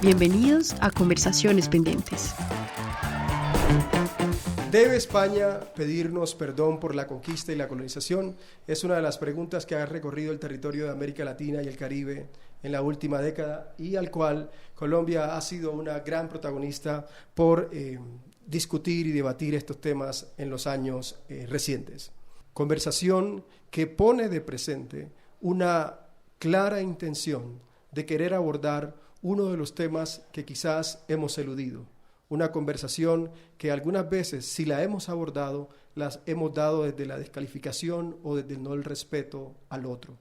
Bienvenidos a Conversaciones Pendientes. ¿Debe España pedirnos perdón por la conquista y la colonización? Es una de las preguntas que ha recorrido el territorio de América Latina y el Caribe en la última década y al cual Colombia ha sido una gran protagonista por discutir y debatir estos temas en los años recientes. Conversación que pone de presente una clara intención de querer abordar uno de los temas que quizás hemos eludido. Una conversación que algunas veces, si la hemos abordado, las hemos dado desde la descalificación o desde el no el respeto al otro.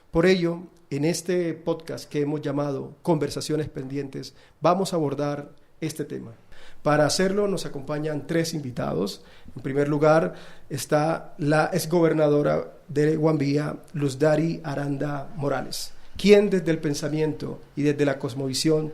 Por ello, en este podcast que hemos llamado Conversaciones Pendientes, vamos a abordar este tema. Para hacerlo nos acompañan tres invitados. En primer lugar está la exgobernadora de Guambía, Luz-Dari Aranda Morales, quien desde el pensamiento y desde la cosmovisión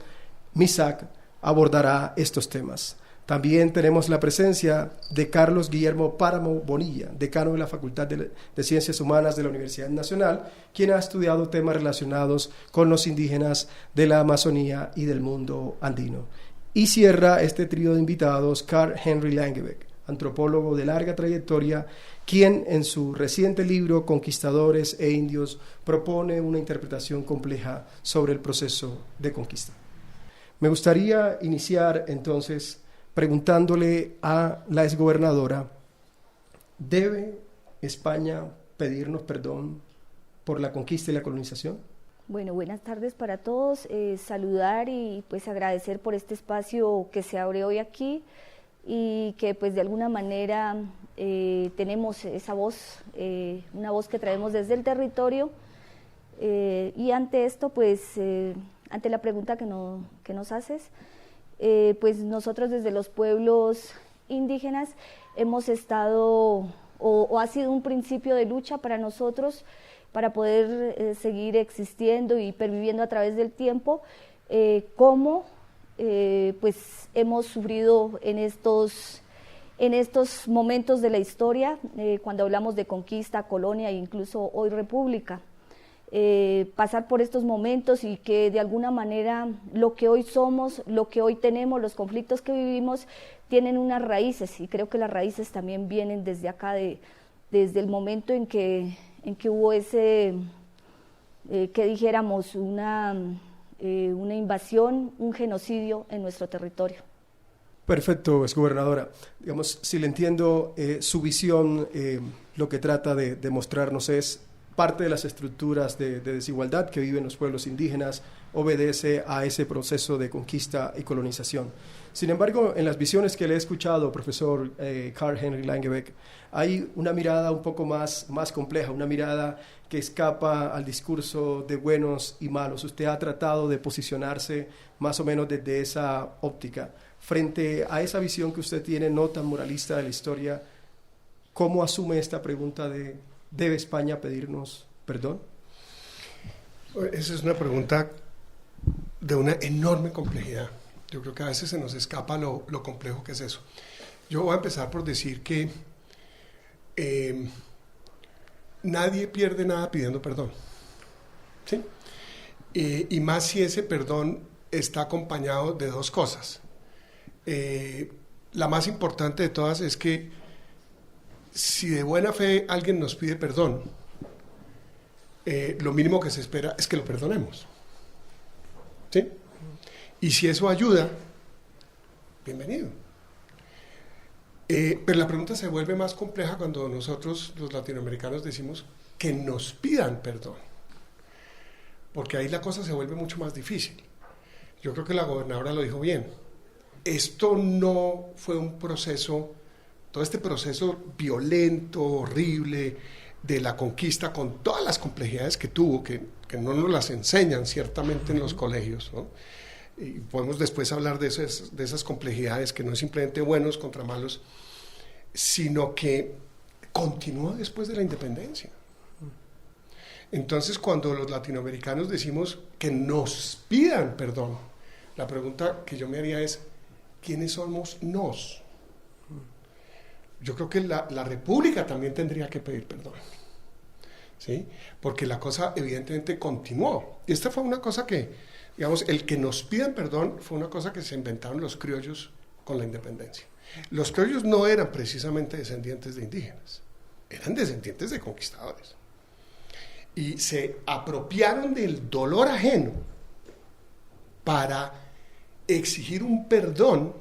MISAC abordará estos temas. También tenemos la presencia de Carlos Guillermo Páramo Bonilla, decano de la Facultad de Ciencias Humanas de la Universidad Nacional, quien ha estudiado temas relacionados con los indígenas de la Amazonía y del mundo andino. Y cierra este trío de invitados Carl Henry Langebeck, antropólogo de larga trayectoria, quien en su reciente libro Conquistadores e Indios propone una interpretación compleja sobre el proceso de conquista. Me gustaría iniciar entonces preguntándole a la exgobernadora, ¿debe España pedirnos perdón por la conquista y la colonización? Bueno, buenas tardes para todos, saludar y pues agradecer por este espacio que se abre hoy aquí y que pues de alguna manera tenemos esa voz, una voz que traemos desde el territorio y ante esto pues, ante la pregunta que nos haces, pues nosotros desde los pueblos indígenas hemos estado o ha sido un principio de lucha para nosotros para poder seguir existiendo y perviviendo a través del tiempo, cómo pues hemos sufrido en estos momentos de la historia, cuando hablamos de conquista, colonia e incluso hoy república. Pasar por estos momentos y que de alguna manera lo que hoy somos, lo que hoy tenemos, los conflictos que vivimos tienen unas raíces y creo que las raíces también vienen desde acá, desde el momento en que hubo ese, que dijéramos, una invasión, un genocidio en nuestro territorio. Perfecto, exgobernadora. Digamos, si le entiendo, su visión lo que trata de demostrarnos es parte de las estructuras de desigualdad que viven los pueblos indígenas obedece a ese proceso de conquista y colonización. Sin embargo, en las visiones que le he escuchado, profesor Carl Henry Langebeck, hay una mirada un poco más compleja, una mirada que escapa al discurso de buenos y malos. Usted ha tratado de posicionarse más o menos desde esa óptica. Frente a esa visión que usted tiene, no tan moralista de la historia, ¿cómo asume esta pregunta de ¿debe España pedirnos perdón? Esa es una pregunta de una enorme complejidad. Yo creo que a veces se nos escapa lo complejo que es eso. Yo voy a empezar por decir que nadie pierde nada pidiendo perdón, ¿sí? Y más si ese perdón está acompañado de dos cosas. La más importante de todas es que si de buena fe alguien nos pide perdón, lo mínimo que se espera es que lo perdonemos, ¿sí? Y si eso ayuda, bienvenido. Pero la pregunta se vuelve más compleja cuando nosotros, los latinoamericanos, decimos que nos pidan perdón, porque ahí la cosa se vuelve mucho más difícil. Yo creo que la gobernadora lo dijo bien. Esto no fue un proceso, todo este proceso violento, horrible, de la conquista, con todas las complejidades que tuvo, que no nos las enseñan ciertamente en los colegios, ¿no? Y podemos después hablar de esas complejidades, que no es simplemente buenos contra malos, sino que continúa después de la independencia. Entonces, cuando los latinoamericanos decimos que nos pidan perdón, la pregunta que yo me haría es, ¿quiénes somos nos? Yo creo que la República también tendría que pedir perdón, ¿sí? Porque la cosa evidentemente continuó. Esta fue una cosa que, Digamos, el que nos pidan perdón fue una cosa que se inventaron los criollos con la independencia. Los criollos no eran precisamente descendientes de indígenas, eran descendientes de conquistadores. Y se apropiaron del dolor ajeno para exigir un perdón,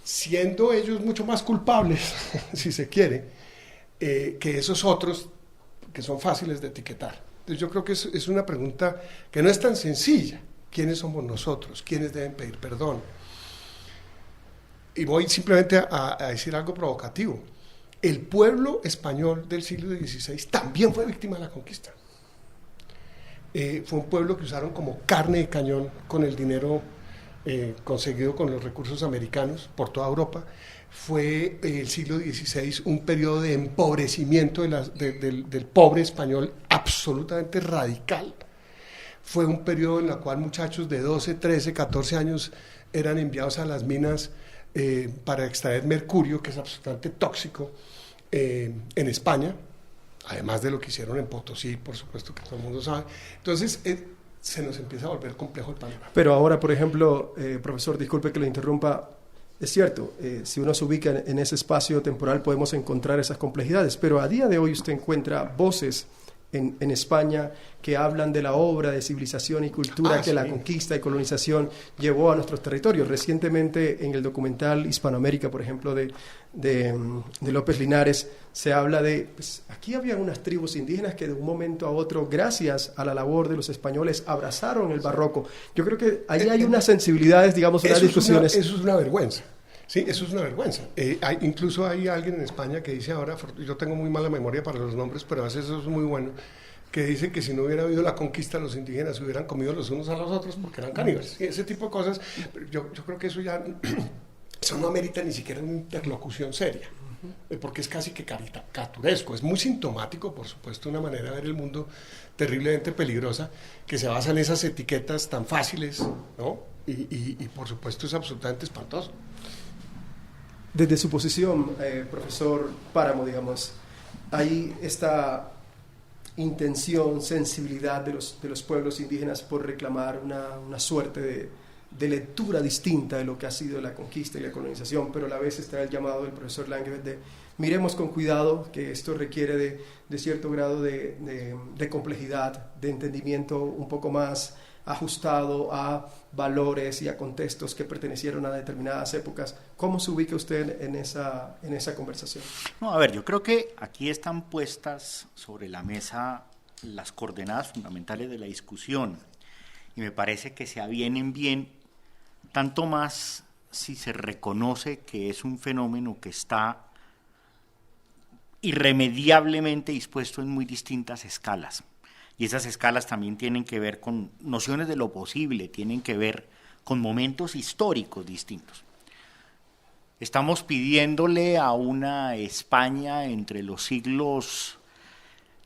siendo ellos mucho más culpables, si se quiere, que esos otros que son fáciles de etiquetar. Entonces yo creo que es una pregunta que no es tan sencilla. ¿Quiénes somos nosotros? ¿Quiénes deben pedir perdón? Y voy simplemente a decir algo provocativo. El pueblo español del siglo XVI también fue víctima de la conquista. Fue un pueblo que usaron como carne de cañón con el dinero conseguido con los recursos americanos por toda Europa. Fue el siglo XVI un periodo de empobrecimiento del pobre español absolutamente radical. Fue un periodo en el cual muchachos de 12, 13, 14 años eran enviados a las minas para extraer mercurio, que es absolutamente tóxico, en España, además de lo que hicieron en Potosí, por supuesto, que todo el mundo sabe. Entonces se nos empieza a volver complejo el panorama. Pero ahora, por ejemplo, profesor, disculpe que lo interrumpa, es cierto, si uno se ubica en ese espacio temporal podemos encontrar esas complejidades, pero a día de hoy usted encuentra voces en España que hablan de la obra de civilización y cultura que la conquista y colonización llevó a nuestros territorios. Recientemente en el documental Hispanoamérica, por ejemplo, de López Linares, se habla de, pues, aquí había unas tribus indígenas que de un momento a otro, gracias a la labor de los españoles, abrazaron el barroco. Yo creo que ahí hay unas sensibilidades, digamos, unas discusiones. Eso es una vergüenza. Sí, eso es una vergüenza. Incluso hay alguien en España que dice ahora, yo tengo muy mala memoria para los nombres, pero a veces eso es muy bueno, que dice que si no hubiera habido la conquista, los indígenas se hubieran comido los unos a los otros porque eran caníbales. Sí, ese tipo de cosas, yo creo que eso ya eso no amerita ni siquiera una interlocución seria, porque es casi que caricaturesco. Es muy sintomático, por supuesto, una manera de ver el mundo terriblemente peligrosa, que se basa en esas etiquetas tan fáciles, ¿no? Y por supuesto es absolutamente espantoso. Desde su posición, profesor Páramo, digamos, hay esta intención, sensibilidad de los pueblos indígenas por reclamar una suerte de lectura distinta de lo que ha sido la conquista y la colonización, pero a la vez está el llamado del profesor Langeveldt de miremos con cuidado, que esto requiere de cierto grado de complejidad, de entendimiento un poco más ajustado a valores y a contextos que pertenecieron a determinadas épocas. ¿Cómo se ubica usted en esa conversación? No, a ver, yo creo que aquí están puestas sobre la mesa las coordenadas fundamentales de la discusión y me parece que se avienen bien, tanto más si se reconoce que es un fenómeno que está irremediablemente dispuesto en muy distintas escalas. Y esas escalas también tienen que ver con nociones de lo posible, tienen que ver con momentos históricos distintos. Estamos pidiéndole a una España entre los siglos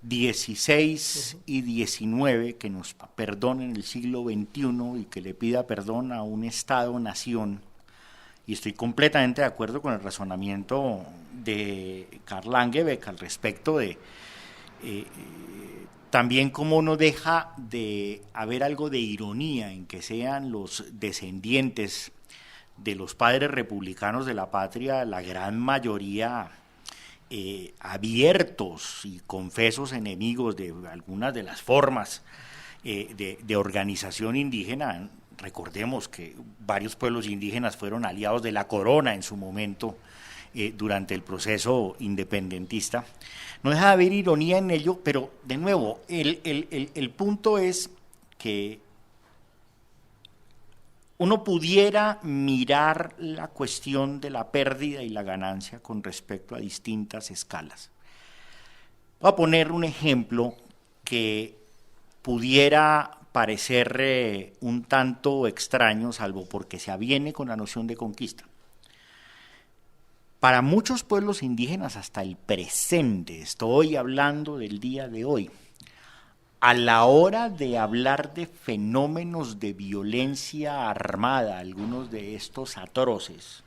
XVI y XIX que nos perdone en el siglo XXI y que le pida perdón a un Estado-nación. Y estoy completamente de acuerdo con el razonamiento de Karl Langebeck al respecto de también cómo no deja de haber algo de ironía en que sean los descendientes de los padres republicanos de la patria, la gran mayoría abiertos y confesos enemigos de algunas de las formas de organización indígena. Recordemos que varios pueblos indígenas fueron aliados de la corona en su momento durante el proceso independentista. No deja de haber ironía en ello, pero de nuevo, el punto es que uno pudiera mirar la cuestión de la pérdida y la ganancia con respecto a distintas escalas. Voy a poner un ejemplo que pudiera parecer un tanto extraño, salvo porque se aviene con la noción de conquista. Para muchos pueblos indígenas hasta el presente, estoy hablando del día de hoy, a la hora de hablar de fenómenos de violencia armada, algunos de estos atroces,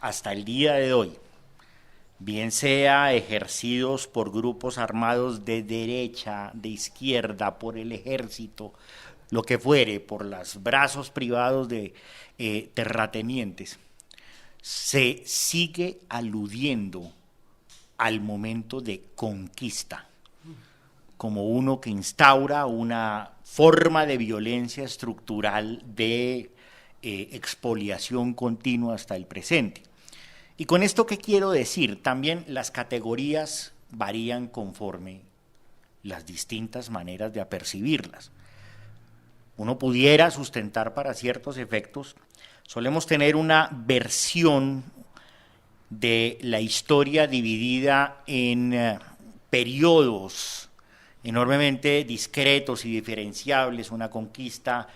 hasta el día de hoy, bien sea ejercidos por grupos armados de derecha, de izquierda, por el ejército, lo que fuere, por los brazos privados de terratenientes, se sigue aludiendo al momento de conquista, como uno que instaura una forma de violencia estructural de expoliación continua hasta el presente. Y con esto, ¿qué quiero decir? También las categorías varían conforme las distintas maneras de apercibirlas. Uno pudiera sustentar para ciertos efectos, solemos tener una versión de la historia dividida en periodos enormemente discretos y diferenciables, una conquista,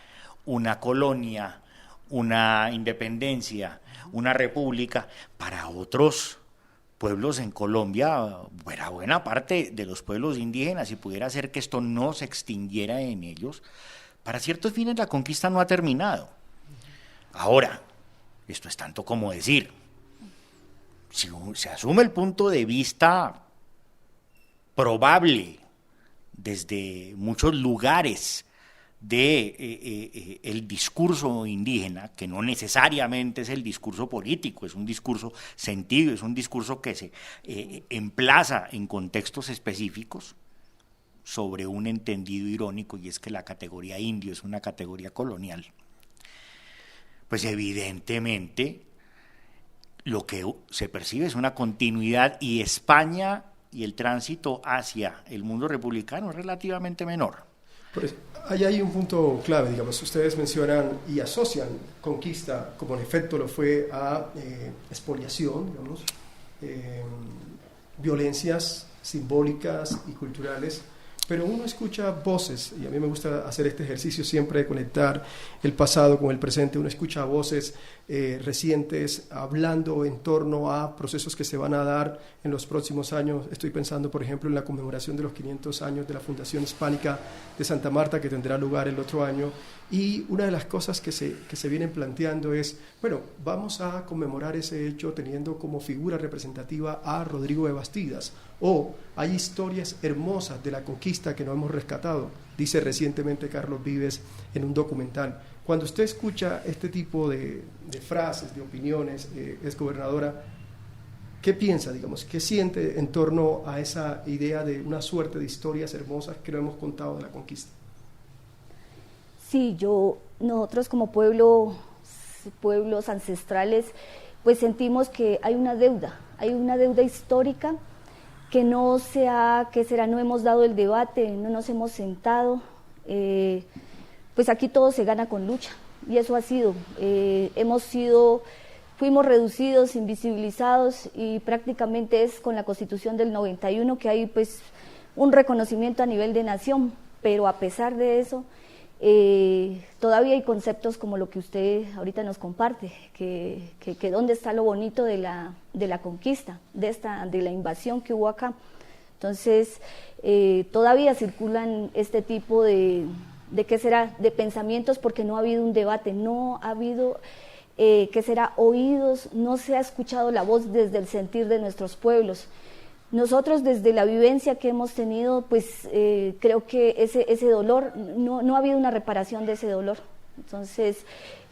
una colonia, una independencia, una república. Para otros pueblos en Colombia, buena parte de los pueblos indígenas, si pudiera ser que esto no se extinguiera en ellos, para ciertos fines la conquista no ha terminado. Ahora, esto es tanto como decir, si se asume el punto de vista probable desde muchos lugares de el discurso indígena, que no necesariamente es el discurso político, es un discurso sentido, es un discurso que se emplaza en contextos específicos sobre un entendido irónico, y es que la categoría indio es una categoría colonial. Pues evidentemente lo que se percibe es una continuidad, y España y el tránsito hacia el mundo republicano es relativamente menor. Pues, ahí hay un punto clave, digamos, ustedes mencionan y asocian conquista, como en efecto lo fue, a expoliación, digamos, violencias simbólicas y culturales, pero uno escucha voces, y a mí me gusta hacer este ejercicio siempre de conectar el pasado con el presente. Uno escucha voces recientes hablando en torno a procesos que se van a dar en los próximos años. Estoy pensando, por ejemplo, en la conmemoración de los 500 años de la Fundación Hispánica de Santa Marta, que tendrá lugar el otro año, y una de las cosas que se vienen planteando es, bueno, vamos a conmemorar ese hecho teniendo como figura representativa a Rodrigo de Bastidas, o hay historias hermosas de la conquista que no hemos rescatado, dice recientemente Carlos Vives en un documental. Cuando usted escucha este tipo de frases, de opiniones, exgobernadora, ¿qué piensa, digamos? ¿Qué siente en torno a esa idea de una suerte de historias hermosas que no hemos contado de la conquista? Sí, nosotros como pueblos ancestrales, pues sentimos que hay una deuda histórica que no hemos dado el debate, no nos hemos sentado, pues aquí todo se gana con lucha, y eso ha sido, fuimos reducidos, invisibilizados, y prácticamente es con la Constitución del 91 que hay pues un reconocimiento a nivel de nación, pero a pesar de eso, todavía hay conceptos como lo que usted ahorita nos comparte, que dónde está lo bonito de la conquista, de la invasión que hubo acá. Entonces, todavía circulan este tipo de qué será, de pensamientos, porque no ha habido un debate, no ha habido, qué será, oídos, no se ha escuchado la voz desde el sentir de nuestros pueblos. Nosotros, desde la vivencia que hemos tenido, pues creo que ese dolor, no ha habido una reparación de ese dolor. Entonces,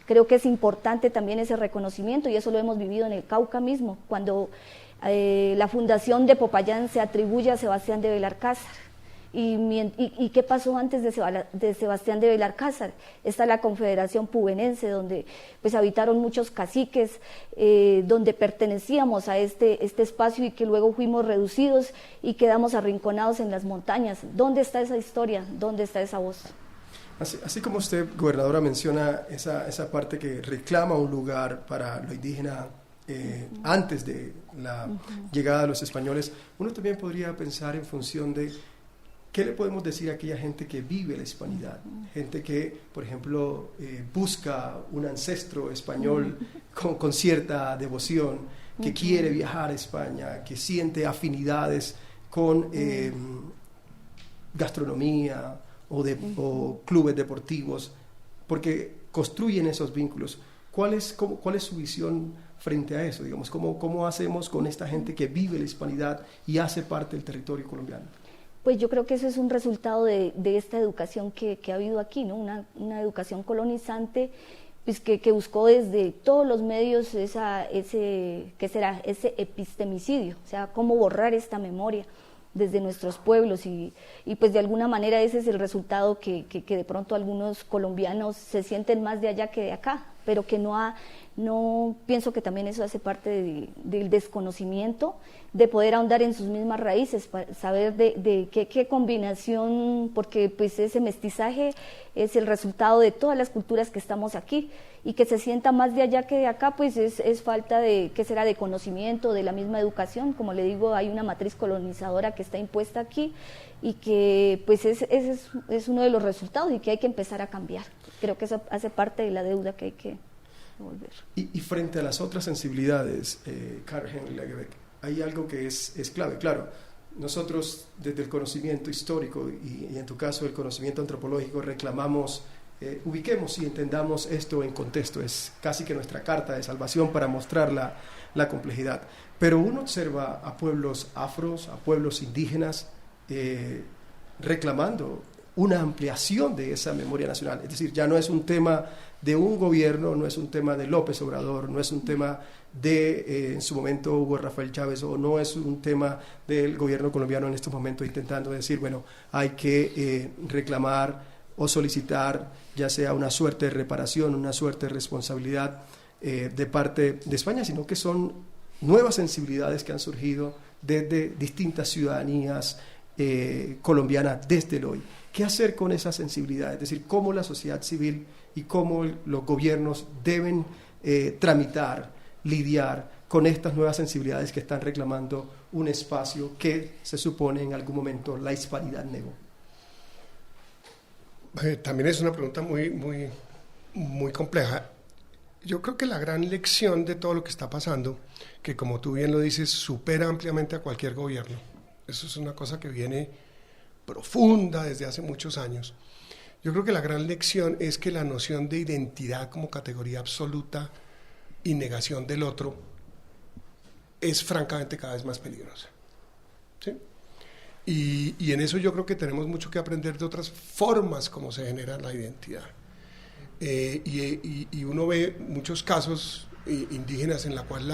creo que es importante también ese reconocimiento, y eso lo hemos vivido en el Cauca mismo, cuando la fundación de Popayán se atribuye a Sebastián de Belalcázar. ¿Y qué pasó antes de Sebastián de Belalcázar? Está la Confederación Pubenense, donde pues habitaron muchos caciques, donde pertenecíamos a este espacio, y que luego fuimos reducidos y quedamos arrinconados en las montañas. ¿Dónde está esa historia? ¿Dónde está esa voz? Así como usted, gobernadora, menciona esa parte que reclama un lugar para lo indígena antes de la llegada de los españoles, uno también podría pensar en función de ¿qué le podemos decir a aquella gente que vive la hispanidad? Gente que, por ejemplo, busca un ancestro español con cierta devoción, que quiere viajar a España, que siente afinidades con gastronomía o clubes deportivos, porque construyen esos vínculos. ¿Cuál es su visión frente a eso? Digamos, ¿cómo hacemos con esta gente que vive la hispanidad y hace parte del territorio colombiano? Pues yo creo que eso es un resultado de esta educación que ha habido aquí, ¿no? Una educación colonizante, pues que buscó desde todos los medios ese epistemicidio, o sea, cómo borrar esta memoria desde nuestros pueblos y pues de alguna manera ese es el resultado que de pronto algunos colombianos se sienten más de allá que de acá, pero que no pienso que también eso hace parte del desconocimiento, de poder ahondar en sus mismas raíces, para saber de qué combinación, porque pues ese mestizaje es el resultado de todas las culturas que estamos aquí, y que se sienta más de allá que de acá, pues es falta de, ¿qué será?, de conocimiento, de la misma educación. Como le digo, hay una matriz colonizadora que está impuesta aquí, y que pues ese es uno de los resultados y que hay que empezar a cambiar. Creo que eso hace parte de la deuda que hay que devolver. Y frente a las otras sensibilidades, Karl-Heinz Legebeck, hay algo que es clave. Claro, nosotros desde el conocimiento histórico y en tu caso el conocimiento antropológico reclamamos, ubiquemos y entendamos esto en contexto, es casi que nuestra carta de salvación para mostrar la complejidad. Pero uno observa a pueblos afros, a pueblos indígenas, reclamando una ampliación de esa memoria nacional. Es decir, ya no es un tema de un gobierno, no es un tema de López Obrador, no es un tema de, en su momento, Hugo Rafael Chávez, o no es un tema del gobierno colombiano en estos momentos intentando decir, bueno, hay que reclamar o solicitar ya sea una suerte de reparación, una suerte de responsabilidad de parte de España, sino que son nuevas sensibilidades que han surgido desde distintas ciudadanías colombianas desde el hoy. ¿Qué hacer con esa sensibilidad? Es decir, cómo la sociedad civil y cómo los gobiernos deben tramitar, lidiar con estas nuevas sensibilidades que están reclamando un espacio que se supone en algún momento la hispanidad negó. También es una pregunta muy, muy, muy compleja. Yo creo que la gran lección de todo lo que está pasando, que como tú bien lo dices, supera ampliamente a cualquier gobierno. Eso es una cosa que viene profunda desde hace muchos años. Yo creo que la gran lección es que la noción de identidad como categoría absoluta y negación del otro es francamente cada vez más peligrosa. ¿Sí? Y en eso yo creo que tenemos mucho que aprender de otras formas como se genera la identidad. Y uno ve muchos casos indígenas en la cual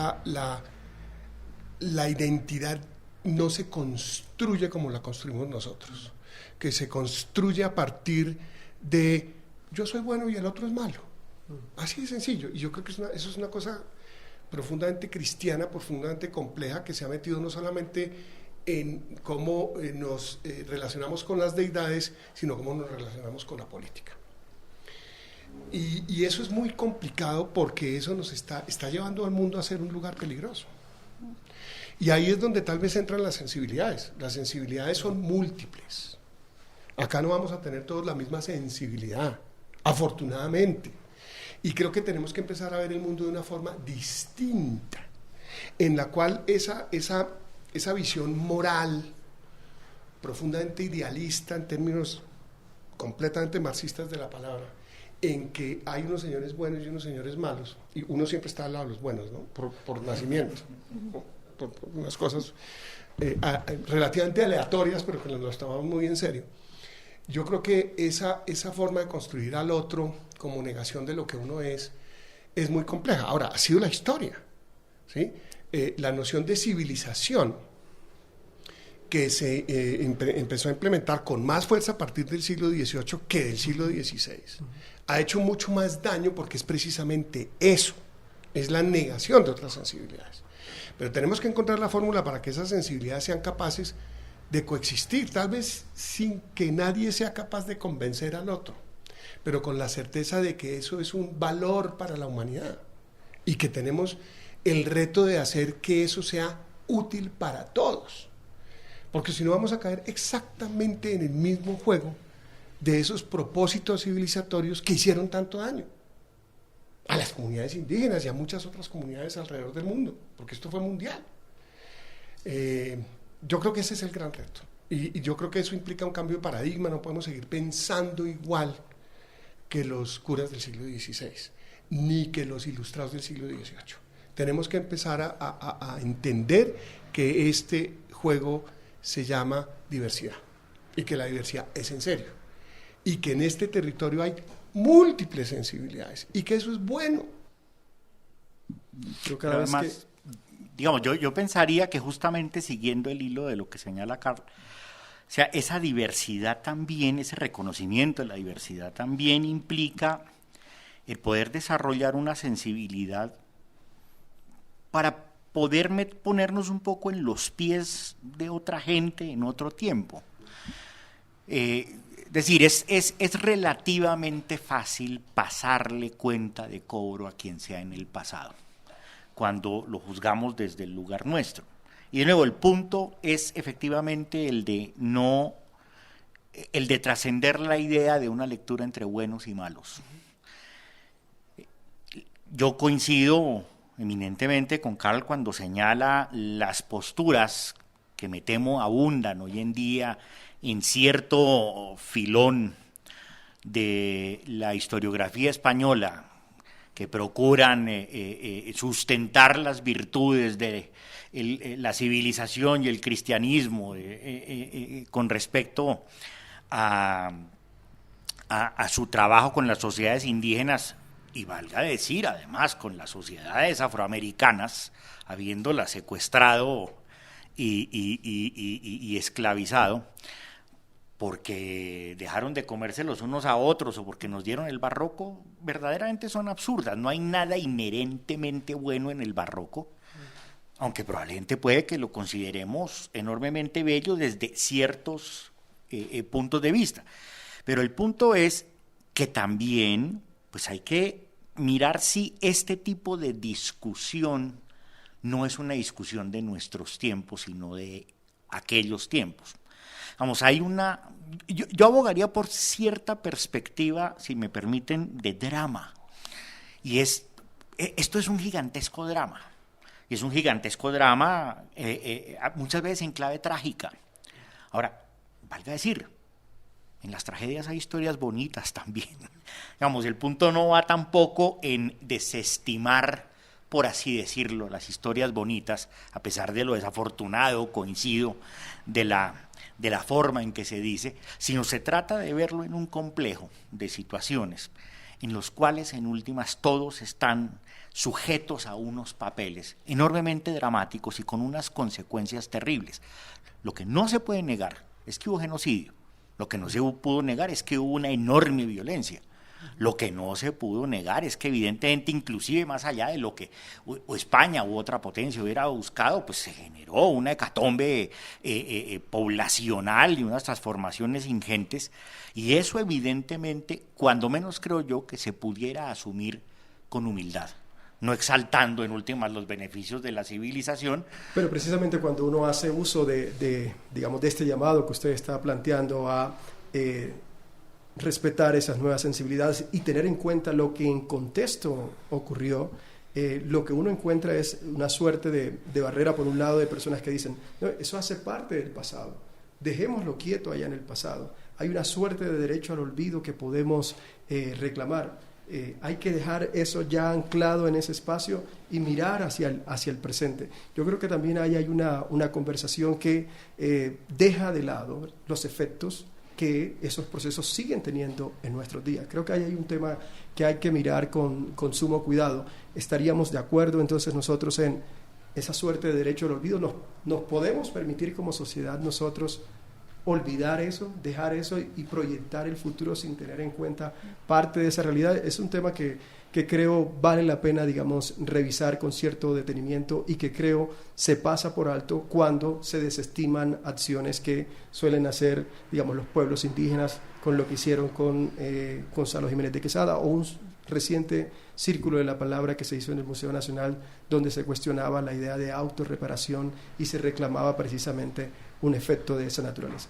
la identidad no se construye como la construimos nosotros, que se construye a partir de yo soy bueno y el otro es malo. Así de sencillo. Y yo creo que eso es una cosa profundamente cristiana, profundamente compleja, que se ha metido no solamente en cómo nos relacionamos con las deidades, sino cómo nos relacionamos con la política. Y eso es muy complicado porque eso nos está llevando al mundo a ser un lugar peligroso. Y ahí es donde tal vez entran las sensibilidades. Las sensibilidades son múltiples. Acá no vamos a tener todos la misma sensibilidad, afortunadamente. Y creo que tenemos que empezar a ver el mundo de una forma distinta, en la cual esa visión moral, profundamente idealista en términos completamente marxistas de la palabra, en que hay unos señores buenos y unos señores malos, y uno siempre está al lado de los buenos, ¿no? Por nacimiento, ¿no? por unas cosas relativamente aleatorias, pero que nos lo tomamos muy en serio. Yo creo que esa forma de construir al otro como negación de lo que uno es muy compleja. Ahora, ha sido la historia, ¿sí? La noción de civilización que se empezó a implementar con más fuerza a partir del siglo XVIII que del siglo XVI, ha hecho mucho más daño porque es precisamente eso, es la negación de otras sensibilidades. Pero tenemos que encontrar la fórmula para que esas sensibilidades sean capaces de coexistir, tal vez sin que nadie sea capaz de convencer al otro, pero con la certeza de que eso es un valor para la humanidad y que tenemos el reto de hacer que eso sea útil para todos, porque si no vamos a caer exactamente en el mismo juego de esos propósitos civilizatorios que hicieron tanto daño a las comunidades indígenas y a muchas otras comunidades alrededor del mundo, porque esto fue mundial. Yo creo que ese es el gran reto, y yo creo que eso implica un cambio de paradigma. No podemos seguir pensando igual que los curas del siglo XVI, ni que los ilustrados del siglo XVIII. Tenemos que empezar a entender que este juego se llama diversidad. y que la diversidad es en serio, y que en este territorio hay múltiples sensibilidades, y que eso es bueno. Pero cada vez además, digamos, yo pensaría que justamente siguiendo el hilo de lo que señala Carl, o sea, esa diversidad también, ese reconocimiento de la diversidad también implica el poder desarrollar una sensibilidad para poder ponernos un poco en los pies de otra gente en otro tiempo. Es decir, es relativamente fácil pasarle cuenta de cobro a quien sea en el pasado, cuando lo juzgamos desde el lugar nuestro. Y de nuevo, el punto es efectivamente el de trascender la idea de una lectura entre buenos y malos. Yo coincido eminentemente con Carl cuando señala las posturas que me temo abundan hoy en día en cierto filón de la historiografía española, que procuran sustentar las virtudes de la civilización y el cristianismo con respecto a su trabajo con las sociedades indígenas, y valga decir, además, con las sociedades afroamericanas, habiéndolas secuestrado y esclavizado, porque dejaron de comerse los unos a otros o porque nos dieron el barroco, verdaderamente son absurdas. No hay nada inherentemente bueno en el barroco, aunque probablemente puede que lo consideremos enormemente bello desde ciertos puntos de vista. Pero el punto es que también pues hay que mirar si este tipo de discusión no es una discusión de nuestros tiempos, sino de aquellos tiempos. Vamos, yo abogaría por cierta perspectiva, si me permiten, de drama. Y esto es un gigantesco drama. Y es un gigantesco drama muchas veces en clave trágica. Ahora, valga decir, en las tragedias hay historias bonitas también. Digamos, el punto no va tampoco en desestimar, por así decirlo, las historias bonitas, a pesar de lo desafortunado, coincido, de la forma en que se dice, sino se trata de verlo en un complejo de situaciones en los cuales en últimas todos están sujetos a unos papeles enormemente dramáticos y con unas consecuencias terribles. Lo que no se puede negar es que hubo genocidio. Lo que no se pudo negar es que hubo una enorme violencia. Lo que no se pudo negar es que evidentemente, inclusive más allá de lo que España u otra potencia hubiera buscado, pues se generó una hecatombe poblacional y unas transformaciones ingentes, y eso evidentemente, cuando menos creo yo, que se pudiera asumir con humildad, no exaltando en últimas los beneficios de la civilización. Pero precisamente cuando uno hace uso de este llamado que usted está planteando a respetar esas nuevas sensibilidades y tener en cuenta lo que en contexto ocurrió, lo que uno encuentra es una suerte de barrera, por un lado, de personas que dicen, no, eso hace parte del pasado, dejémoslo quieto allá en el pasado. Hay una suerte de derecho al olvido que podemos reclamar. Hay que dejar eso ya anclado en ese espacio y mirar hacia el presente. Yo creo que también hay una conversación que deja de lado los efectos que esos procesos siguen teniendo en nuestros días. Creo que ahí hay un tema que hay que mirar con sumo cuidado. ¿Estaríamos de acuerdo entonces nosotros en esa suerte de derecho al olvido? ¿Nos podemos permitir como sociedad nosotros olvidar eso, dejar eso y proyectar el futuro sin tener en cuenta parte de esa realidad? Es un tema que creo vale la pena, digamos, revisar con cierto detenimiento y que creo se pasa por alto cuando se desestiman acciones que suelen hacer, digamos, los pueblos indígenas con lo que hicieron con Gonzalo Jiménez de Quesada, o un reciente Círculo de la Palabra que se hizo en el Museo Nacional, donde se cuestionaba la idea de autorreparación y se reclamaba precisamente un efecto de esa naturaleza.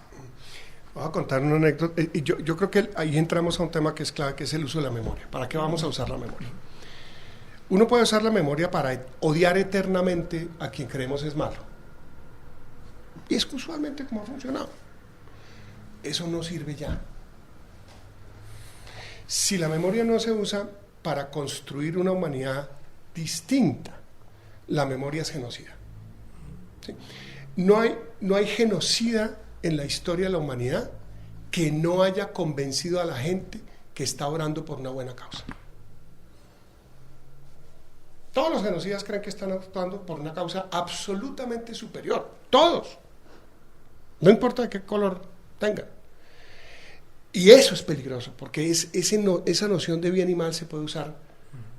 Voy a contar una anécdota. Yo creo que ahí entramos a un tema que es clave, que es el uso de la memoria. ¿Para qué vamos a usar la memoria? Uno puede usar la memoria para odiar eternamente a quien creemos es malo. Y es usualmente como ha funcionado. Eso no sirve ya. Si la memoria no se usa para construir una humanidad distinta, la memoria es genocida. ¿Sí? No hay genocida en la historia de la humanidad que no haya convencido a la gente que está orando por una buena causa. Todos los genocidas creen que están actuando por una causa absolutamente superior. Todos. No importa de qué color tengan. Y eso es peligroso, porque esa noción de bien y mal se puede usar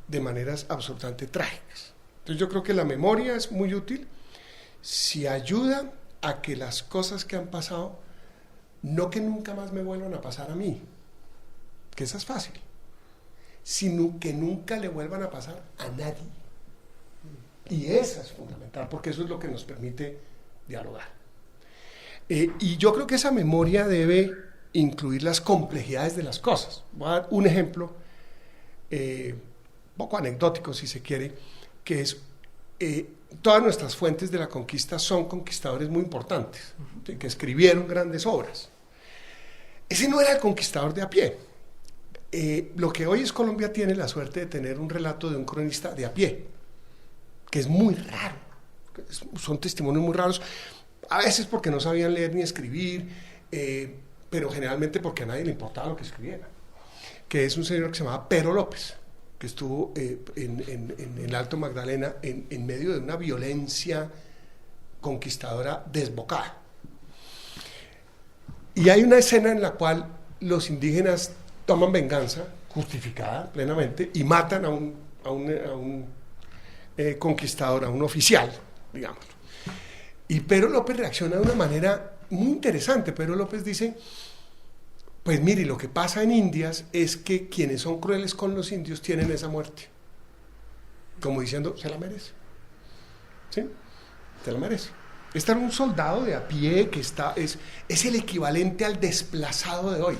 de maneras absolutamente trágicas. Entonces yo creo que la memoria es muy útil si ayuda a que las cosas que han pasado, no que nunca más me vuelvan a pasar a mí, que esa es fácil, sino que nunca le vuelvan a pasar a nadie. Y esa es fundamental, porque eso es lo que nos permite dialogar. Y yo creo que esa memoria debe incluir las complejidades de las cosas. Voy a dar un ejemplo, un poco anecdótico si se quiere, que es, todas nuestras fuentes de la conquista son conquistadores muy importantes, que escribieron grandes obras. Ese no era el conquistador de a pie. Lo que hoy es Colombia tiene la suerte de tener un relato de un cronista de a pie, que es muy raro, son testimonios muy raros, a veces porque no sabían leer ni escribir, pero generalmente porque a nadie le importaba lo que escribiera, que es un señor que se llamaba Pero López, que estuvo en el Alto Magdalena en medio de una violencia conquistadora desbocada. Y hay una escena en la cual los indígenas toman venganza, justificada plenamente, y matan a un conquistador, a un oficial, digamos. Y Pero López reacciona de una manera muy interesante. Pero López dice, pues mire, lo que pasa en Indias es que quienes son crueles con los indios tienen esa muerte. Como diciendo, se la merece. ¿Sí? Se la merece. Este era un soldado de a pie que es el equivalente al desplazado de hoy.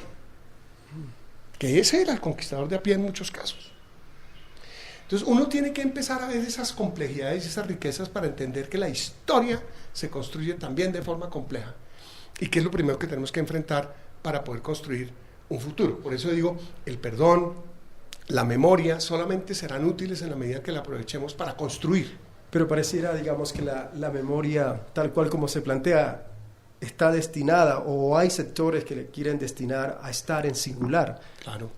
Que ese era el conquistador de a pie en muchos casos. Entonces uno tiene que empezar a ver esas complejidades y esas riquezas para entender que la historia se construye también de forma compleja y que es lo primero que tenemos que enfrentar para poder construir un futuro. Por eso digo, el perdón, la memoria solamente serán útiles en la medida que la aprovechemos para construir. Pero pareciera, digamos, que la memoria, tal cual como se plantea, está destinada, o hay sectores que le quieren destinar a estar en singular. Claro.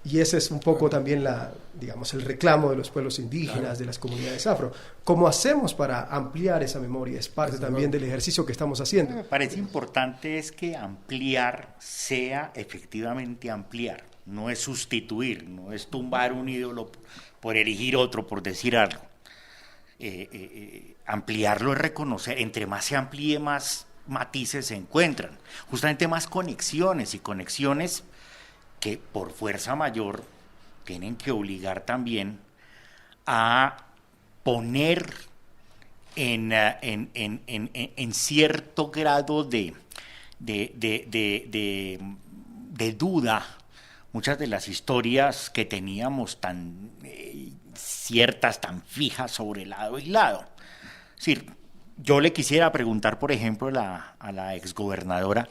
Y ese es un poco también digamos, el reclamo de los pueblos indígenas, claro, de las comunidades afro. ¿Cómo hacemos para ampliar esa memoria? Es parte también del ejercicio que estamos haciendo. Me parece importante es que ampliar sea efectivamente ampliar. No es sustituir, no es tumbar un ídolo por erigir otro, por decir algo. Ampliarlo es reconocer, entre más se amplíe, más matices se encuentran, justamente más conexiones, y conexiones que por fuerza mayor tienen que obligar también a poner en cierto grado de duda muchas de las historias que teníamos tan ciertas, tan fijas sobre lado y lado. Es decir, yo le quisiera preguntar, por ejemplo, a la exgobernadora,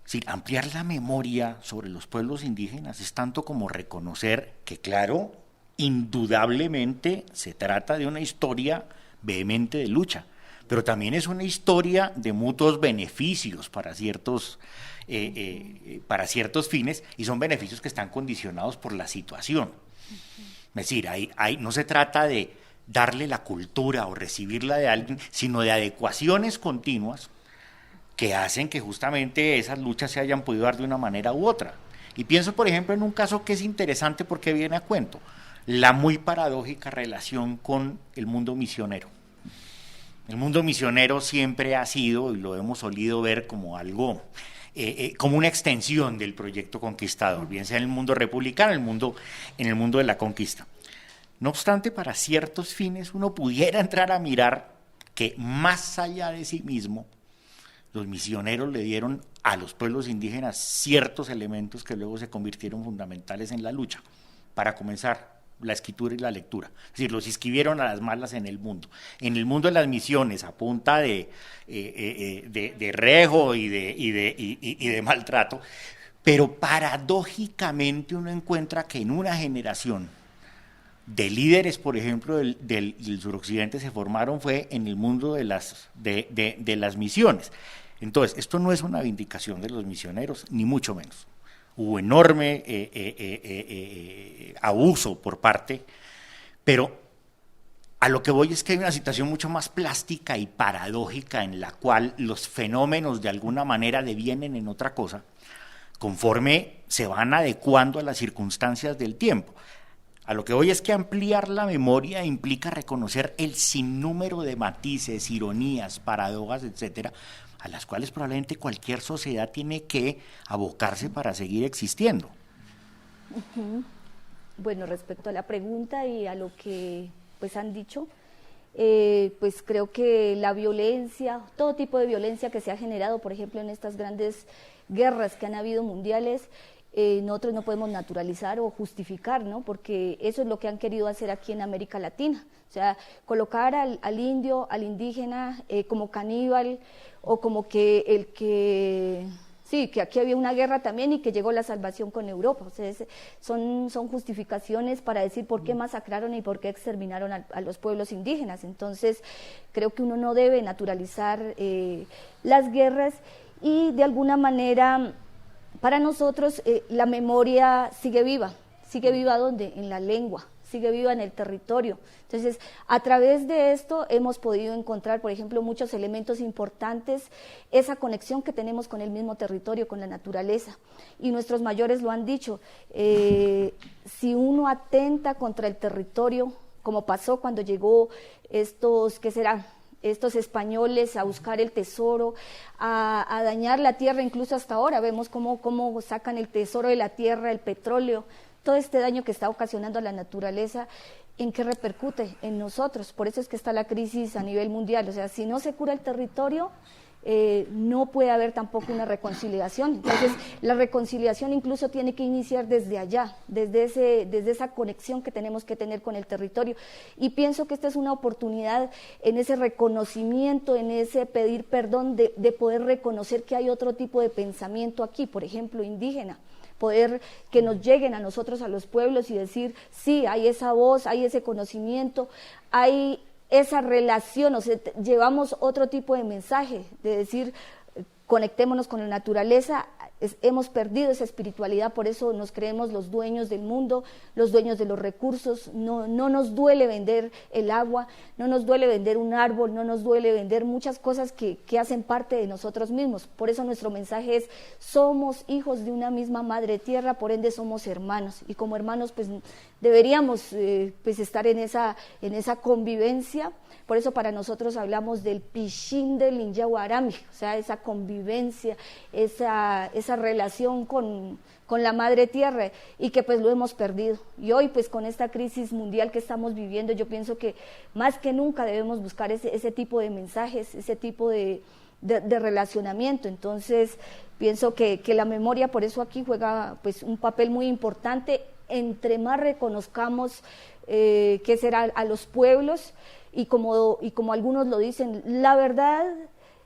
si ampliar la memoria sobre los pueblos indígenas es tanto como reconocer que, claro, indudablemente se trata de una historia vehemente de lucha, pero también es una historia de mutuos beneficios para ciertos fines, y son beneficios que están condicionados por la situación. Es decir, no se trata de darle la cultura o recibirla de alguien, sino de adecuaciones continuas que hacen que justamente esas luchas se hayan podido dar de una manera u otra. Y pienso, por ejemplo, en un caso que es interesante porque viene a cuento, la muy paradójica relación con el mundo misionero. El mundo misionero siempre ha sido, y lo hemos solido ver como algo, como una extensión del proyecto conquistador, bien sea en el mundo republicano, en el mundo de la conquista. No obstante, para ciertos fines uno pudiera entrar a mirar que más allá de sí mismo, los misioneros le dieron a los pueblos indígenas ciertos elementos que luego se convirtieron fundamentales en la lucha. Para comenzar, la escritura y la lectura. Es decir, los inscribieron a las malas en el mundo de las misiones, a punta de rejo y de maltrato, pero paradójicamente uno encuentra que en una generación de líderes, por ejemplo, del suroccidente se formaron fue en el mundo de las misiones. Entonces, esto no es una vindicación de los misioneros, ni mucho menos. Hubo enorme abuso por parte, pero a lo que voy es que hay una situación mucho más plástica y paradójica en la cual los fenómenos de alguna manera devienen en otra cosa conforme se van adecuando a las circunstancias del tiempo. A lo que voy es que ampliar la memoria implica reconocer el sinnúmero de matices, ironías, paradojas, etcétera, a las cuales probablemente cualquier sociedad tiene que abocarse para seguir existiendo. Bueno, respecto a la pregunta y a lo que pues han dicho, pues creo que la violencia, todo tipo de violencia que se ha generado, por ejemplo, en estas grandes guerras que han habido mundiales, nosotros no podemos naturalizar o justificar, ¿no? Porque eso es lo que han querido hacer aquí en América Latina, o sea, colocar al indio, al indígena como caníbal, o como que aquí había una guerra también y que llegó la salvación con Europa. O sea, son justificaciones para decir por qué masacraron y por qué exterminaron a los pueblos indígenas. Entonces, creo que uno no debe naturalizar las guerras y de alguna manera, para nosotros, la memoria sigue viva ¿dónde? En la lengua, sigue viva en el territorio. Entonces, a través de esto hemos podido encontrar, por ejemplo, muchos elementos importantes, esa conexión que tenemos con el mismo territorio, con la naturaleza. Y nuestros mayores lo han dicho, si uno atenta contra el territorio, como pasó cuando llegó estos españoles a buscar el tesoro, a dañar la tierra, incluso hasta ahora vemos cómo sacan el tesoro de la tierra, el petróleo, todo este daño que está ocasionando a la naturaleza, ¿en qué repercute? En nosotros. Por eso es que está la crisis a nivel mundial. O sea, si no se cura el territorio, no puede haber tampoco una reconciliación. Entonces, la reconciliación incluso tiene que iniciar desde allá, desde esa conexión que tenemos que tener con el territorio. Y pienso que esta es una oportunidad en ese reconocimiento, en ese pedir perdón, de poder reconocer que hay otro tipo de pensamiento aquí, por ejemplo, indígena. Poder que nos lleguen a nosotros, a los pueblos, y decir, sí, hay esa voz, hay ese conocimiento, hay esa relación, o sea, llevamos otro tipo de mensaje, de decir, conectémonos con la naturaleza. Hemos perdido esa espiritualidad, por eso nos creemos los dueños del mundo, los dueños de los recursos. No nos duele vender el agua, no nos duele vender un árbol, no nos duele vender muchas cosas que hacen parte de nosotros mismos. Por eso nuestro mensaje es, somos hijos de una misma madre tierra, por ende somos hermanos, y como hermanos pues deberíamos pues estar en esa convivencia. Por eso para nosotros hablamos del Pichín del Inyawarami, o sea, esa convivencia, esa relación con la madre tierra, y que pues lo hemos perdido. Y hoy pues con esta crisis mundial que estamos viviendo, yo pienso que más que nunca debemos buscar ese tipo de mensajes, ese tipo de relacionamiento. Entonces pienso que la memoria por eso aquí juega pues un papel muy importante. Entre más reconozcamos qué será a los pueblos, y como algunos lo dicen, la verdad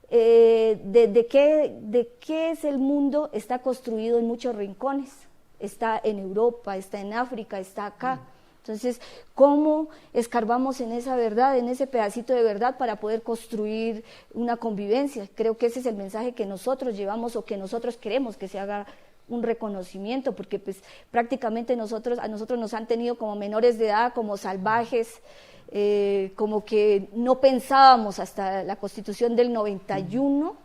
de qué es el mundo está construido en muchos rincones. Está en Europa, está en África, está acá. Entonces, ¿cómo escarbamos en esa verdad, en ese pedacito de verdad, para poder construir una convivencia? Creo que ese es el mensaje que nosotros llevamos, o que nosotros queremos que se haga un reconocimiento, porque pues prácticamente a nosotros nos han tenido como menores de edad, como salvajes, como que no pensábamos hasta la Constitución del 91,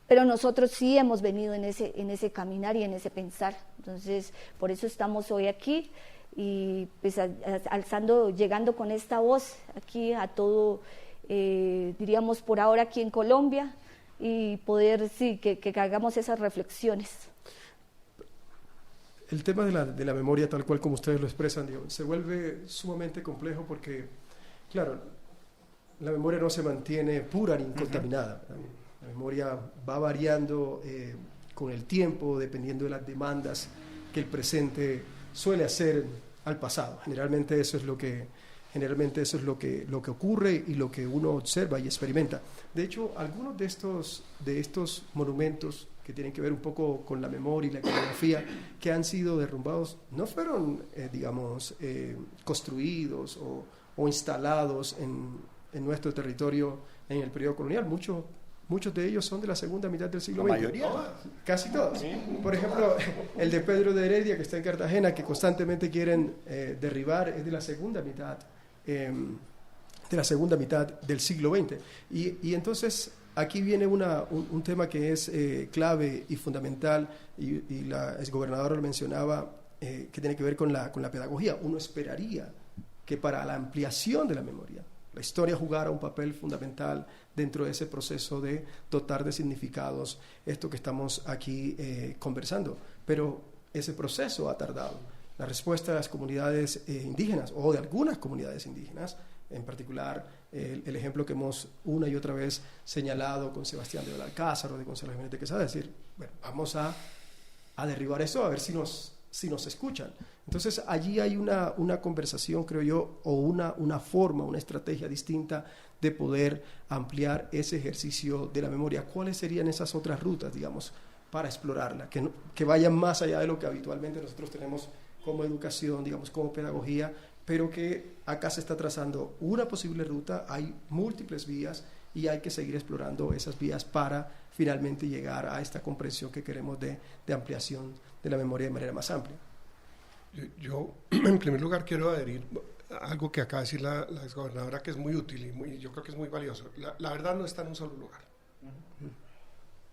pero nosotros sí hemos venido en ese caminar y en ese pensar. Entonces, por eso estamos hoy aquí, y pues llegando con esta voz aquí a todo, diríamos por ahora aquí en Colombia, y poder, sí, que hagamos esas reflexiones. El tema de la memoria, tal cual como ustedes lo expresan, se vuelve sumamente complejo porque, claro, la memoria no se mantiene pura ni contaminada. La memoria va variando con el tiempo, dependiendo de las demandas que el presente suele hacer al pasado. Generalmente eso es lo que ocurre y lo que uno observa y experimenta. De hecho, algunos de estos monumentos que tienen que ver un poco con la memoria y la iconografía que han sido derrumbados, no fueron, construidos o instalados en nuestro territorio en el periodo colonial. Muchos muchos de ellos son de la segunda mitad del siglo XX. La mayoría. Casi todos. Por ejemplo, el de Pedro de Heredia, que está en Cartagena, que constantemente quieren derribar, es de la segunda mitad del siglo XX. Y entonces aquí viene un tema que es clave y fundamental, y la exgobernadora lo mencionaba, que tiene que ver con la pedagogía. Uno esperaría que para la ampliación de la memoria, la historia jugara un papel fundamental dentro de ese proceso de dotar de significados esto que estamos aquí conversando. Pero ese proceso ha tardado. La respuesta de las comunidades indígenas, o de algunas comunidades indígenas, en particular el ejemplo que hemos una y otra vez señalado con Sebastián de Belalcázar o de Gonzalo Jiménez de Quesada, es decir, bueno, vamos a derribar eso, a ver si nos escuchan. Entonces allí hay una conversación, creo yo, o una forma, una estrategia distinta de poder ampliar ese ejercicio de la memoria. ¿Cuáles serían esas otras rutas, digamos, para explorarla, que vayan más allá de lo que habitualmente nosotros tenemos como educación, digamos, como pedagogía, pero que acá se está trazando una posible ruta, hay múltiples vías y hay que seguir explorando esas vías para finalmente llegar a esta comprensión que queremos de ampliación de la memoria de manera más amplia? Yo en primer lugar quiero adherir a algo que acaba de decir la exgobernadora, que es muy útil y yo creo que es muy valioso. La verdad no está en un solo lugar.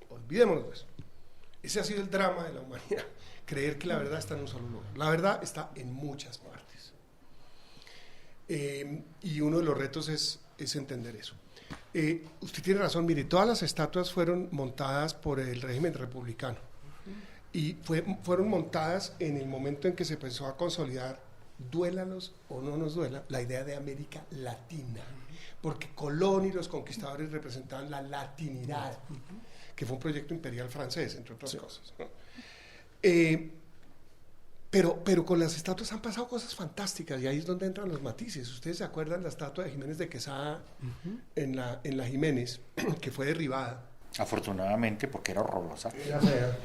Olvidémonos de eso. Ese ha sido el drama de la humanidad, creer que la verdad está en un solo lugar. La verdad está en muchas partes. Y uno de los retos es entender eso. Usted tiene razón, mire, todas las estatuas fueron montadas por el régimen republicano y fueron montadas en el momento en que se empezó a consolidar, duélanos o no nos duela, la idea de América Latina, porque Colón y los conquistadores representaban la latinidad, que fue un proyecto imperial francés, entre otras cosas, ¿no? Pero con las estatuas han pasado cosas fantásticas y ahí es donde entran los matices. Ustedes se acuerdan la estatua de Jiménez de Quesada en la Jiménez, que fue derribada. Afortunadamente, porque era horrorosa. Era fea.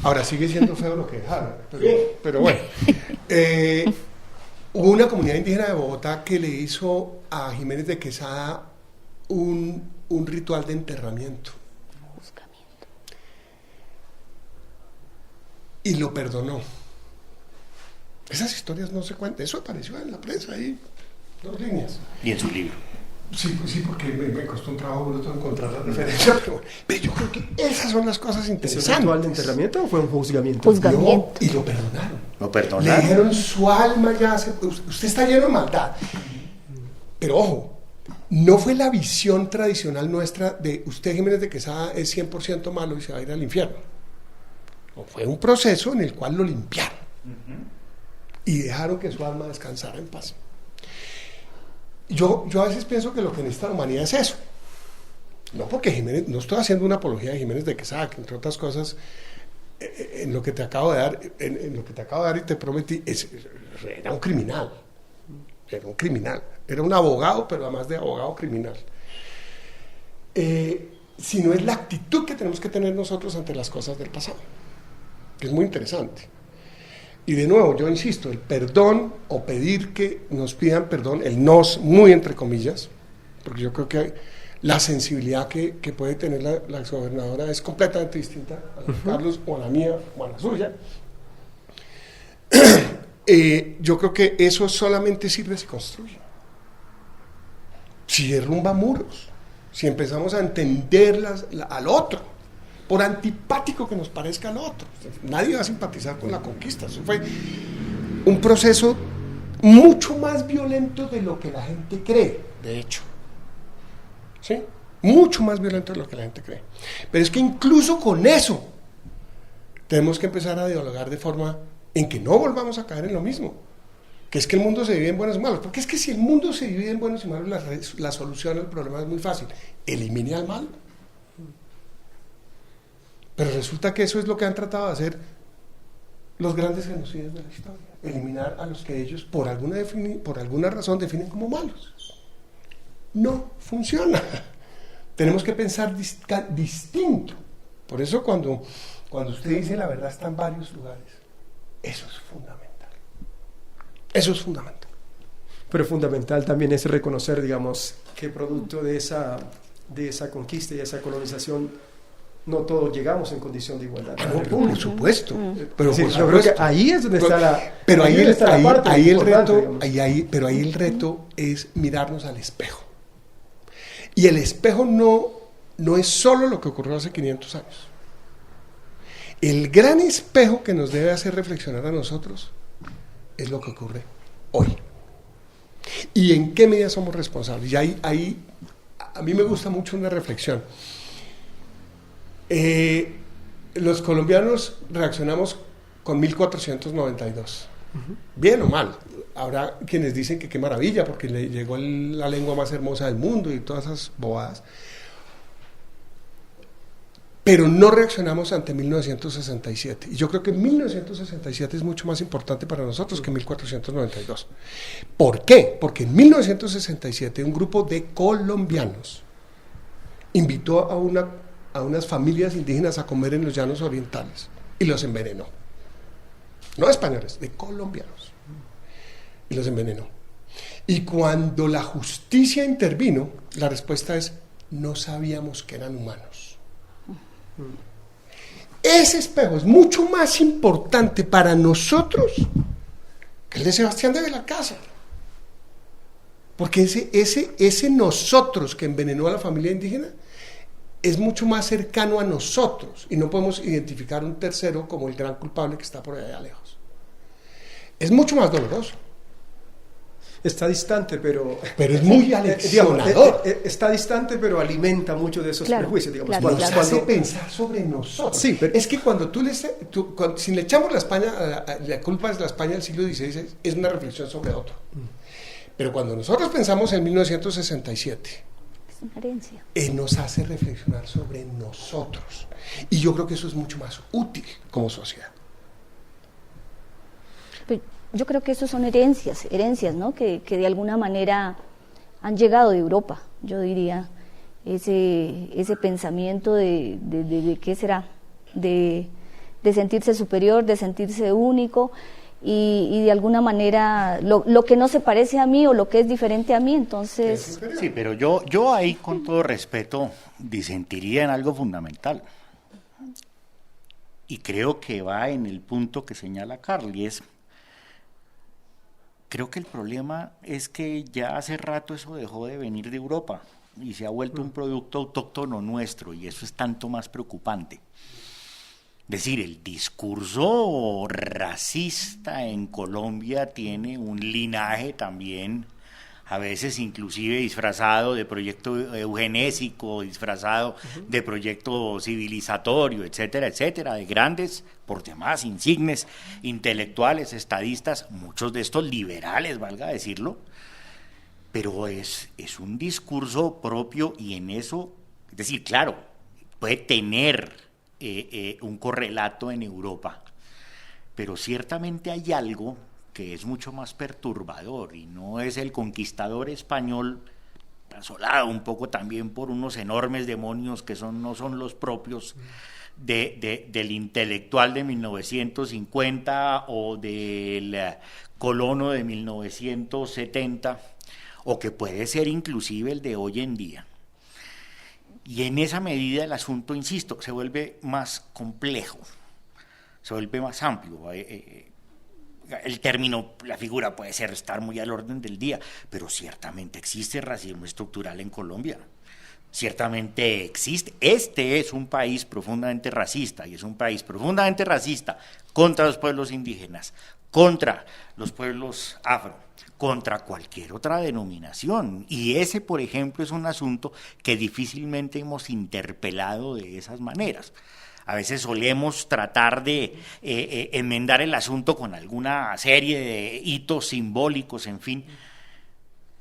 Ahora sigue siendo feo lo que dejaron, pero bueno. Hubo una comunidad indígena de Bogotá que le hizo a Jiménez de Quesada un ritual de enterramiento. Y lo perdonó. Esas historias no se cuentan. Eso apareció en la prensa ahí, 2 líneas. Y en su libro. Sí, porque me costó un trabajo bruto encontrar la referencia, pero yo creo que esas son las cosas interesantes. ¿Es un ritual de enterramiento o fue un juzgamiento? Juzgamiento. No, y lo perdonaron. ¿Lo perdonaron? Le dijeron, su alma ya usted está lleno de maldad. Pero ojo, no fue la visión tradicional nuestra de usted, Jiménez de Quesada, es 100% malo y se va a ir al infierno. No, fue un proceso en el cual lo limpiaron y dejaron que su alma descansara en paz. Yo a veces pienso que lo que necesita la humanidad es eso. No porque Jiménez, no estoy haciendo una apología de Jiménez de Quesada, que entre otras cosas, en lo que te acabo de dar, en lo que te acabo de dar y te prometí, era un criminal. Era un criminal. Era un abogado, pero además de abogado criminal. Sino es la actitud que tenemos que tener nosotros ante las cosas del pasado, que es muy interesante. Y de nuevo, yo insisto, el perdón o pedir que nos pidan perdón, el nos, muy entre comillas, porque yo creo que la sensibilidad que puede tener la exgobernadora es completamente distinta a la de Carlos o a la mía o a la suya. Yo creo que eso solamente sirve si construye, si derrumba muros, si empezamos a entender al otro, por antipático que nos parezca al otro. Nadie va a simpatizar con la conquista. Eso fue un proceso mucho más violento de lo que la gente cree, de hecho. ¿Sí? Mucho más violento de lo que la gente cree. Pero es que incluso con eso tenemos que empezar a dialogar de forma en que no volvamos a caer en lo mismo, que es que el mundo se divide en buenos y malos. Porque es que si el mundo se divide en buenos y malos, la solución al problema es muy fácil: elimine al malo. Pero resulta que eso es lo que han tratado de hacer los grandes genocidas de la historia: eliminar a los que ellos por alguna razón definen como malos. No funciona. Tenemos que pensar distinto. Por eso cuando usted dice la verdad está en varios lugares, eso es fundamental. Eso es fundamental. Pero fundamental también es reconocer, digamos, que producto de esa de esa conquista y esa colonización, no todos llegamos en condición de igualdad. Por supuesto. Pero Sí, por yo creo que supuesto. ahí es donde está la. Pero ahí está la parte el importante, reto, digamos. pero ahí el reto es mirarnos al espejo. Y el espejo no es solo lo que ocurrió hace 500 años. El gran espejo que nos debe hacer reflexionar a nosotros es lo que ocurre hoy. ¿Y en qué medida somos responsables? Y ahí a mí me gusta mucho una reflexión. Los colombianos reaccionamos con 1492. Bien o mal. Habrá quienes dicen que qué maravilla porque le llegó la lengua más hermosa del mundo y todas esas bobadas. Pero no reaccionamos ante 1967. Y yo creo que 1967 es mucho más importante para nosotros que 1492. ¿Por qué? Porque en 1967 un grupo de colombianos invitó a unas familias indígenas a comer en los llanos orientales y los envenenó. No españoles, de colombianos. Y los envenenó. Y cuando la justicia intervino, la respuesta es: no sabíamos que eran humanos. Ese espejo es mucho más importante para nosotros que el de Sebastián de Belalcázar. Porque ese nosotros que envenenó a la familia indígena es mucho más cercano a nosotros y no podemos identificar un tercero como el gran culpable que está por allá lejos. Es mucho más doloroso. Está distante, pero es muy aleccionador. Está distante, pero alimenta mucho de esos prejuicios, digamos. Claro, Nos hace pensar sobre nosotros. Sí, pero es que cuando si le echamos la culpa es la España del siglo XVI, es una reflexión sobre otro. Pero cuando nosotros pensamos en 1967, es una herencia. Nos hace reflexionar sobre nosotros. Y yo creo que eso es mucho más útil como sociedad. Pero yo creo que eso son herencias, ¿no? Que de alguna manera han llegado de Europa, yo diría, ese pensamiento de ¿qué será? De sentirse superior, de sentirse único y de alguna manera lo que no se parece a mí o lo que es diferente a mí, entonces... Sí, pero yo ahí con todo respeto disentiría en algo fundamental y creo que va en el punto que señala Carl, y es: creo que el problema es que ya hace rato eso dejó de venir de Europa y se ha vuelto un producto autóctono nuestro, y eso es tanto más preocupante. Es decir, el discurso racista en Colombia tiene un linaje también, a veces inclusive disfrazado de proyecto eugenésico, disfrazado de proyecto civilizatorio, etcétera, etcétera, de grandes, por demás, insignes, intelectuales, estadistas, muchos de estos liberales, valga decirlo, pero es un discurso propio, y en eso, es decir, claro, puede tener un correlato en Europa, pero ciertamente hay algo que es mucho más perturbador, y no es el conquistador español, asolado un poco también por unos enormes demonios que no son los propios del intelectual de 1950 o del colono de 1970, o que puede ser inclusive el de hoy en día. Y en esa medida el asunto, insisto, se vuelve más complejo, se vuelve más amplio. El término, la figura puede estar muy al orden del día, pero ciertamente existe racismo estructural en Colombia. Ciertamente existe. Este es un país profundamente racista, y es un país profundamente racista contra los pueblos indígenas, contra los pueblos afro, contra cualquier otra denominación. Y ese, por ejemplo, es un asunto que difícilmente hemos interpelado de esas maneras. A veces solemos tratar de enmendar el asunto con alguna serie de hitos simbólicos, en fin,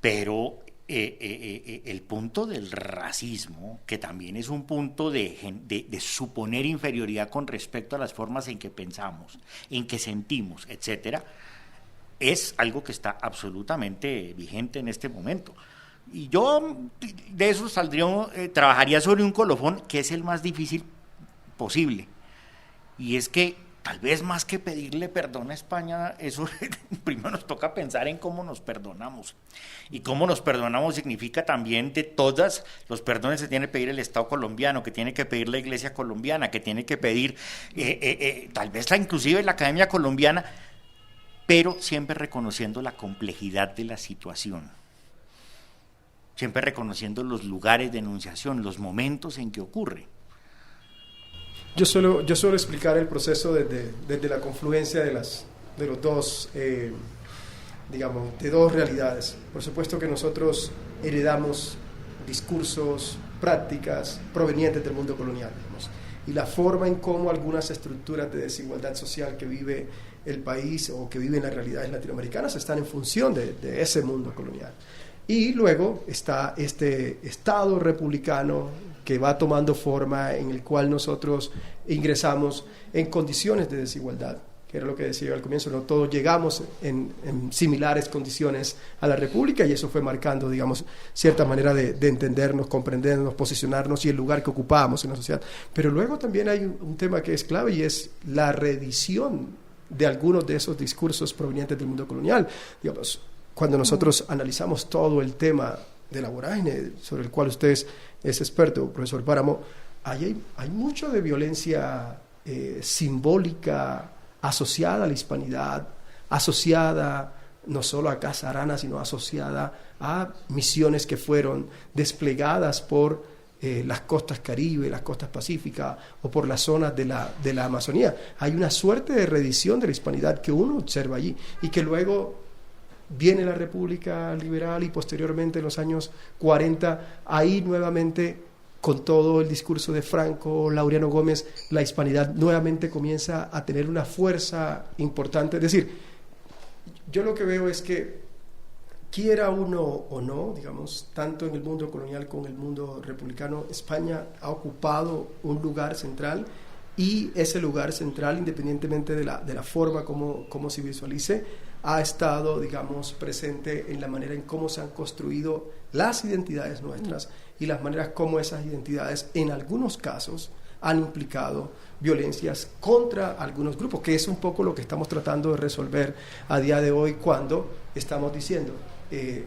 pero el punto del racismo, que también es un punto de suponer inferioridad con respecto a las formas en que pensamos, en que sentimos, etcétera, es algo que está absolutamente vigente en este momento. Y yo de eso trabajaría sobre un colofón que es el más difícil posible, y es que tal vez más que pedirle perdón a España, eso primero nos toca pensar en cómo nos perdonamos. Y cómo nos perdonamos significa también de todas los perdones que tiene que pedir el Estado colombiano, que tiene que pedir la Iglesia colombiana, que tiene que pedir tal vez inclusive la Academia colombiana, pero siempre reconociendo la complejidad de la situación. Siempre reconociendo los lugares de enunciación, los momentos en que ocurre. Yo suelo explicar el proceso desde la confluencia de los dos, digamos, de dos realidades. Por supuesto que nosotros heredamos discursos, prácticas provenientes del mundo colonial, digamos, y la forma en cómo algunas estructuras de desigualdad social que vive el país o que viven las realidades latinoamericanas están en función de ese mundo colonial. Y luego está este Estado republicano que va tomando forma, en el cual nosotros ingresamos en condiciones de desigualdad, que era lo que decía yo al comienzo, no todos llegamos en similares condiciones a la República, y eso fue marcando, digamos, cierta manera de entendernos, comprendernos, posicionarnos y el lugar que ocupábamos en la sociedad. Pero luego también hay un tema que es clave, y es la reedición de algunos de esos discursos provenientes del mundo colonial. Digamos, cuando nosotros analizamos todo el tema de la vorágine, sobre el cual usted es experto, profesor Páramo, hay mucho de violencia simbólica asociada a la hispanidad, asociada no solo a Casa Arana, sino asociada a misiones que fueron desplegadas por las costas Caribe, las costas Pacíficas o por las zonas de la Amazonía. Hay una suerte de reedición de la hispanidad que uno observa allí, y que luego viene la República Liberal, y posteriormente en los años 40, ahí nuevamente, con todo el discurso de Franco, Laureano Gómez, la hispanidad nuevamente comienza a tener una fuerza importante. Es decir, yo lo que veo es que, quiera uno o no, digamos, tanto en el mundo colonial como en el mundo republicano, España ha ocupado un lugar central, y ese lugar central, independientemente de la forma como se visualice, ha estado, digamos, presente en la manera en cómo se han construido las identidades nuestras, y las maneras como esas identidades en algunos casos han implicado violencias contra algunos grupos, que es un poco lo que estamos tratando de resolver a día de hoy, cuando estamos diciendo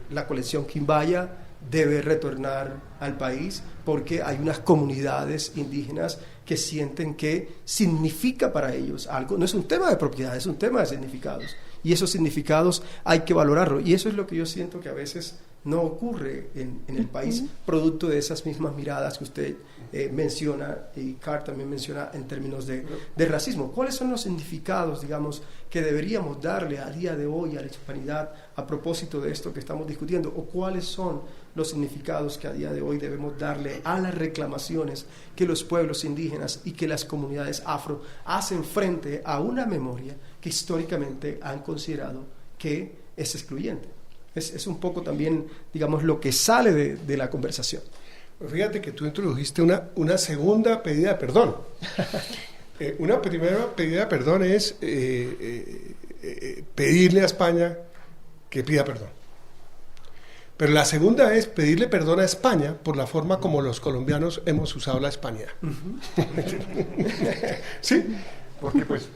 la colección Quimbaya debe retornar al país, porque hay unas comunidades indígenas que sienten que significa para ellos algo. No es un tema de propiedad, es un tema de significados, y esos significados hay que valorarlo, y eso es lo que yo siento que a veces no ocurre en el país, producto de esas mismas miradas que usted menciona, y Carr también menciona, en términos de racismo. ¿Cuáles son los significados, digamos, que deberíamos darle a día de hoy a la hispanidad a propósito de esto que estamos discutiendo? ¿O cuáles son los significados que a día de hoy debemos darle a las reclamaciones que los pueblos indígenas y que las comunidades afro hacen frente a una memoria que históricamente han considerado que es excluyente? Es un poco también, digamos, lo que sale de la conversación. Pues fíjate que tú introdujiste una segunda pedida de perdón. Una primera pedida de perdón es pedirle a España que pida perdón. Pero la segunda es pedirle perdón a España por la forma como los colombianos hemos usado la hispanidad. Sí, porque pues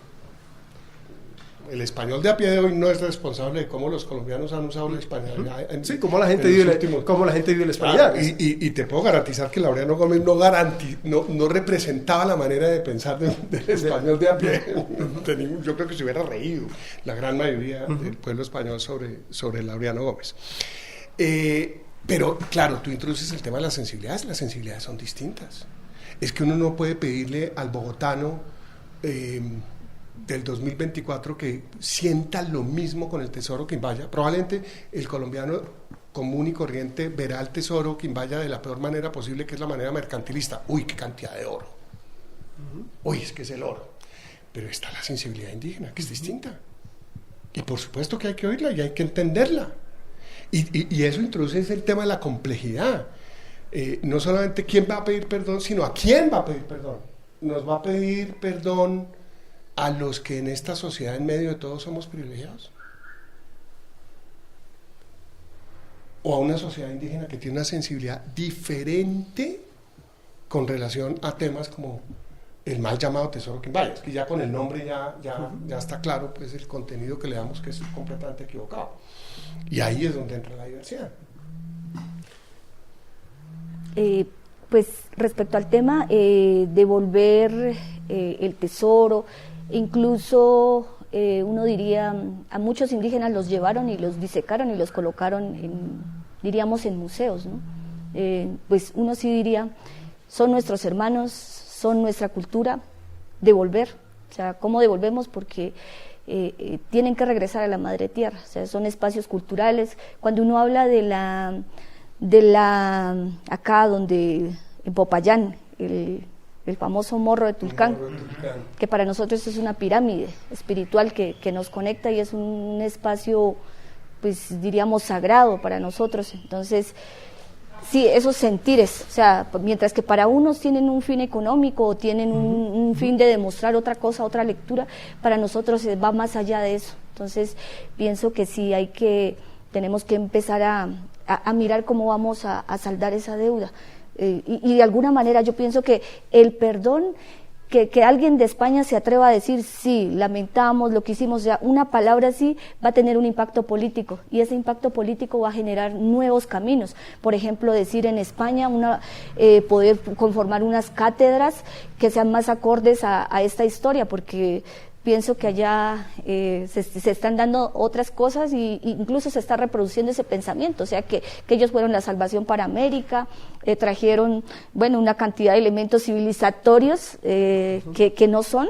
el español de a pie de hoy no es responsable de cómo los colombianos han usado la hispanidad. Sí, cómo la gente vive la hispanidad. Y te puedo garantizar que Laureano Gómez no representaba la manera de pensar del español de a pie. Yo creo que se hubiera reído la gran mayoría del pueblo español sobre Laureano Gómez. Pero claro, tú introduces el tema de las sensibilidades son distintas. Es que uno no puede pedirle al bogotano del 2024 que sienta lo mismo con el tesoro Quimbaya. Probablemente el colombiano común y corriente verá el tesoro Quimbaya de la peor manera posible, que es la manera mercantilista. Uy, qué cantidad de oro. Uy, es que es el oro. Pero está la sensibilidad indígena, que es distinta. Y por supuesto que hay que oírla y hay que entenderla. Y eso introduce el tema de la complejidad. No solamente quién va a pedir perdón, sino a quién va a pedir perdón. Nos va a pedir perdón a los que en esta sociedad, en medio de todos, somos privilegiados, o a una sociedad indígena que tiene una sensibilidad diferente con relación a temas como el mal llamado Tesoro Quimbaya. Es que ya con el nombre ya está claro pues el contenido que le damos, que es completamente equivocado. Y ahí es donde entra la diversidad. Pues respecto al tema, devolver el tesoro, incluso uno diría, a muchos indígenas los llevaron y los disecaron y los colocaron diríamos en museos, ¿no? Pues uno sí diría, son nuestros hermanos, son nuestra cultura, devolver, o sea, ¿cómo devolvemos? Porque tienen que regresar a la madre tierra, o sea, son espacios culturales. Cuando uno habla de la acá donde en Popayán, el famoso morro de Tulcán, que para nosotros es una pirámide espiritual que nos conecta y es un espacio, pues diríamos, sagrado para nosotros. Entonces, sí, esos sentires, o sea, mientras que para unos tienen un fin económico o tienen un fin de demostrar otra cosa, otra lectura, para nosotros va más allá de eso. Entonces, pienso que sí tenemos que empezar a mirar cómo vamos a saldar esa deuda. Y de alguna manera yo pienso que el perdón, que alguien de España se atreva a decir, sí, lamentamos lo que hicimos, ya una palabra así va a tener un impacto político, y ese impacto político va a generar nuevos caminos. Por ejemplo, decir en España, poder conformar unas cátedras que sean más acordes a esta historia, porque pienso que allá se están dando otras cosas y incluso se está reproduciendo ese pensamiento, o sea que ellos fueron la salvación para América, trajeron, bueno, una cantidad de elementos civilizatorios que no son,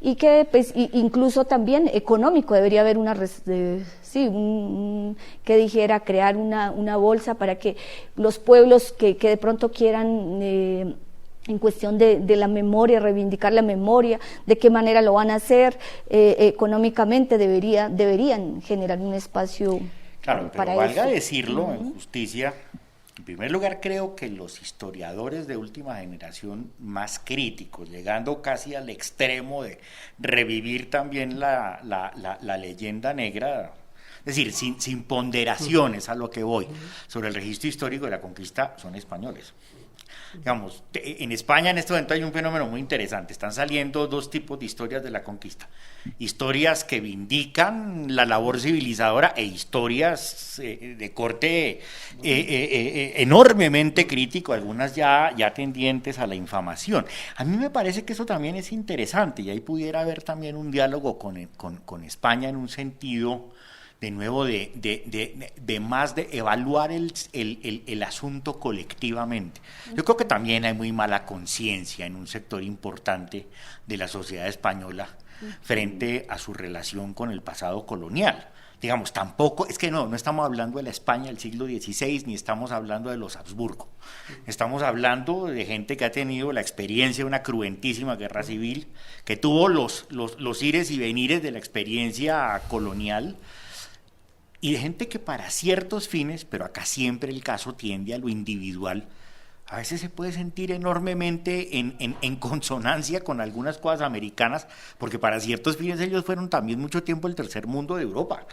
y que pues, incluso también económico, debería haber que dijera crear una bolsa para que los pueblos que de pronto quieran en cuestión de la memoria, reivindicar la memoria, de qué manera lo van a hacer, económicamente deberían generar un espacio claro, para pero valga eso. Decirlo en justicia, en primer lugar creo que los historiadores de última generación más críticos, llegando casi al extremo de revivir también la leyenda negra, es decir, sin ponderaciones a lo que voy, sobre el registro histórico de la conquista, son españoles. Digamos, en España en este momento hay un fenómeno muy interesante, están saliendo dos tipos de historias de la conquista, historias que vindican la labor civilizadora e historias de corte enormemente crítico, algunas ya tendientes a la infamación. A mí me parece que eso también es interesante, y ahí pudiera haber también un diálogo con España en un sentido de nuevo de más de evaluar el asunto colectivamente. Yo creo que también hay muy mala conciencia en un sector importante de la sociedad española frente a su relación con el pasado colonial. Digamos, tampoco, es que no estamos hablando de la España del siglo XVI, ni estamos hablando de los Habsburgo. Estamos hablando de gente que ha tenido la experiencia de una cruentísima guerra civil, que tuvo los ires y venires de la experiencia colonial, y de gente que para ciertos fines, pero acá siempre el caso tiende a lo individual, a veces se puede sentir enormemente en consonancia con algunas cosas americanas, porque para ciertos fines ellos fueron también mucho tiempo el tercer mundo de Europa.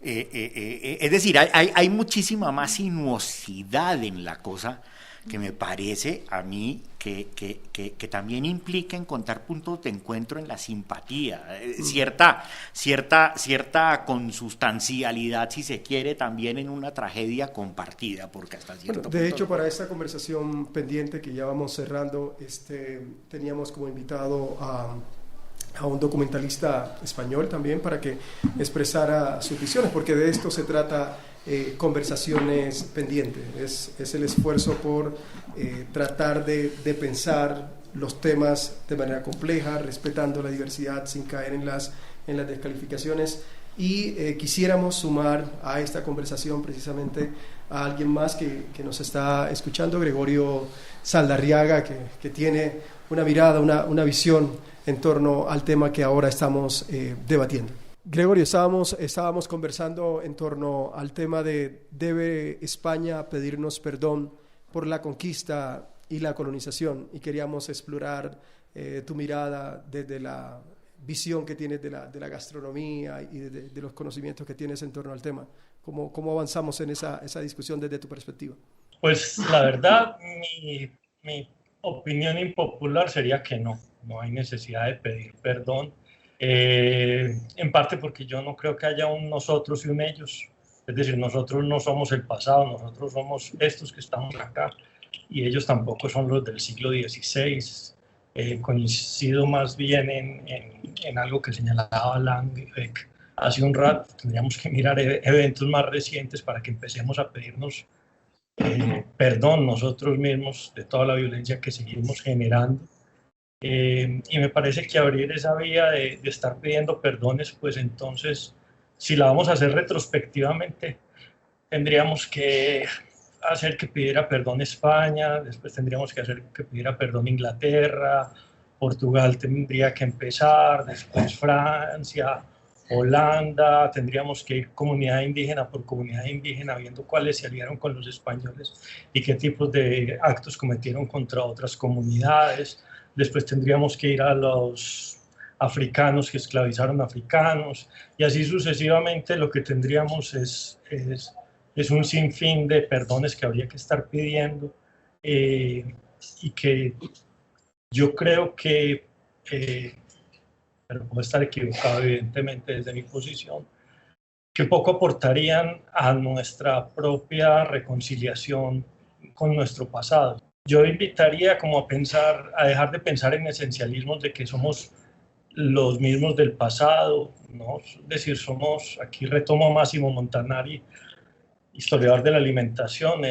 Es decir, hay muchísima más sinuosidad en la cosa, que me parece a mí que también implica encontrar puntos de encuentro en la simpatía, cierta consustancialidad, si se quiere, también en una tragedia compartida, porque hasta cierto punto... De hecho, para esta conversación pendiente que ya vamos cerrando, teníamos como invitado a un documentalista español también para que expresara sus visiones, porque de esto se trata Conversaciones Pendientes, es el esfuerzo por tratar de pensar los temas de manera compleja, respetando la diversidad sin caer en las descalificaciones, y quisiéramos sumar a esta conversación precisamente a alguien más que nos está escuchando, Gregorio Saldarriaga, que tiene una mirada, una visión en torno al tema que ahora estamos debatiendo. Gregorio, estábamos conversando en torno al tema de ¿debe España pedirnos perdón por la conquista y la colonización? Y queríamos explorar tu mirada desde la visión que tienes de la gastronomía y de los conocimientos que tienes en torno al tema. ¿Cómo avanzamos en esa discusión desde tu perspectiva? Pues la verdad, mi opinión impopular sería que no hay necesidad de pedir perdón, en parte porque yo no creo que haya un nosotros y un ellos, es decir, nosotros no somos el pasado, nosotros somos estos que estamos acá, y ellos tampoco son los del siglo XVI. Coincido más bien en algo que señalaba Langebeck hace un rato. Tendríamos que mirar eventos más recientes para que empecemos a pedirnos perdón nosotros mismos de toda la violencia que seguimos generando. Y me parece que abrir esa vía de estar pidiendo perdones, pues entonces, si la vamos a hacer retrospectivamente, tendríamos que hacer que pidiera perdón España, después tendríamos que hacer que pidiera perdón Inglaterra, Portugal tendría que empezar, después Francia, Holanda, tendríamos que ir comunidad indígena por comunidad indígena, viendo cuáles se aliaron con los españoles y qué tipos de actos cometieron contra otras comunidades. Después tendríamos que ir a los africanos que esclavizaron africanos, y así sucesivamente. Lo que tendríamos es un sinfín de perdones que habría que estar pidiendo, y que yo creo que, pero puedo estar equivocado evidentemente desde mi posición, que poco aportarían a nuestra propia reconciliación con nuestro pasado. Yo invitaría como a dejar de pensar en esencialismos de que somos los mismos del pasado, ¿no? Es decir, aquí retomo a Massimo Montanari, historiador de la alimentación,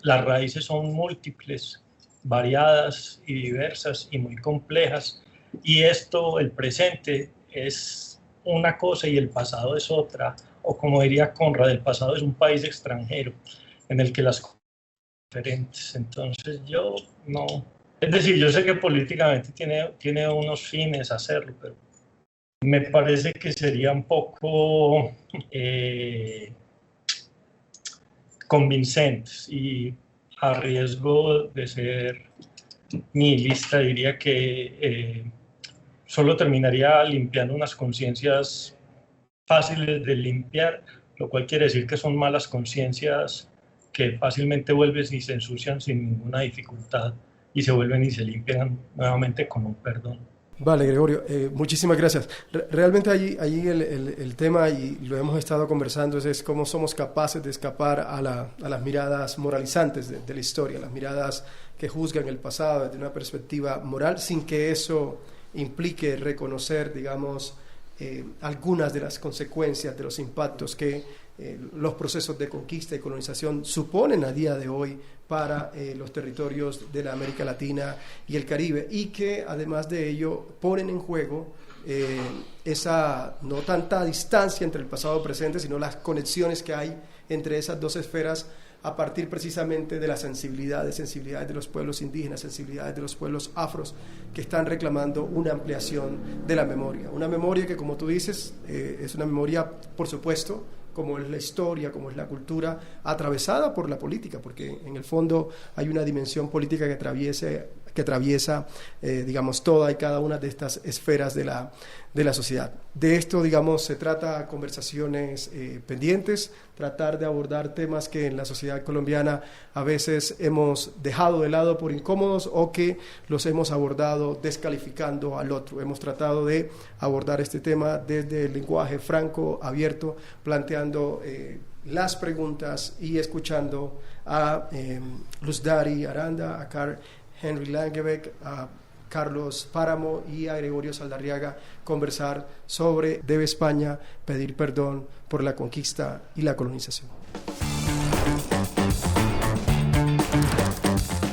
las raíces son múltiples, variadas y diversas y muy complejas, y el presente es una cosa y el pasado es otra, o como diría Conrad, el pasado es un país extranjero en el que las cosas son diferentes. Entonces yo sé que políticamente tiene unos fines hacerlo, pero me parece que sería un poco convincentes, y a riesgo de ser nihilista diría que solo terminaría limpiando unas conciencias fáciles de limpiar, lo cual quiere decir que son malas conciencias que fácilmente vuelven y se ensucian sin ninguna dificultad y se vuelven y se limpian nuevamente con un perdón. Vale, Gregorio, muchísimas gracias. Realmente allí el tema, y lo hemos estado conversando, es cómo somos capaces de escapar a las miradas moralizantes de la historia, las miradas que juzgan el pasado desde una perspectiva moral, sin que eso implique reconocer, digamos, algunas de las consecuencias, de los impactos que los procesos de conquista y colonización suponen a día de hoy para los territorios de la América Latina y el Caribe, y que además de ello ponen en juego esa no tanta distancia entre el pasado y presente, sino las conexiones que hay entre esas dos esferas a partir precisamente de las sensibilidades de los pueblos indígenas, sensibilidades de los pueblos afros, que están reclamando una ampliación de la memoria. Una memoria que, como tú dices, es una memoria, por supuesto, como es la historia, como es la cultura, atravesada por la política, porque en el fondo hay una dimensión política que atraviesa, digamos, toda y cada una de estas esferas de la sociedad. De esto, digamos, se trata conversaciones pendientes, tratar de abordar temas que en la sociedad colombiana a veces hemos dejado de lado por incómodos, o que los hemos abordado descalificando al otro. Hemos tratado de abordar este tema desde el lenguaje franco, abierto, planteando las preguntas y escuchando a Luz Dari Aranda, a Carl Henry Langebeck, a Carlos Páramo y a Gregorio Saldarriaga conversar sobre ¿debe España pedir perdón por la conquista y la colonización?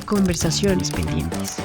Conversaciones pendientes.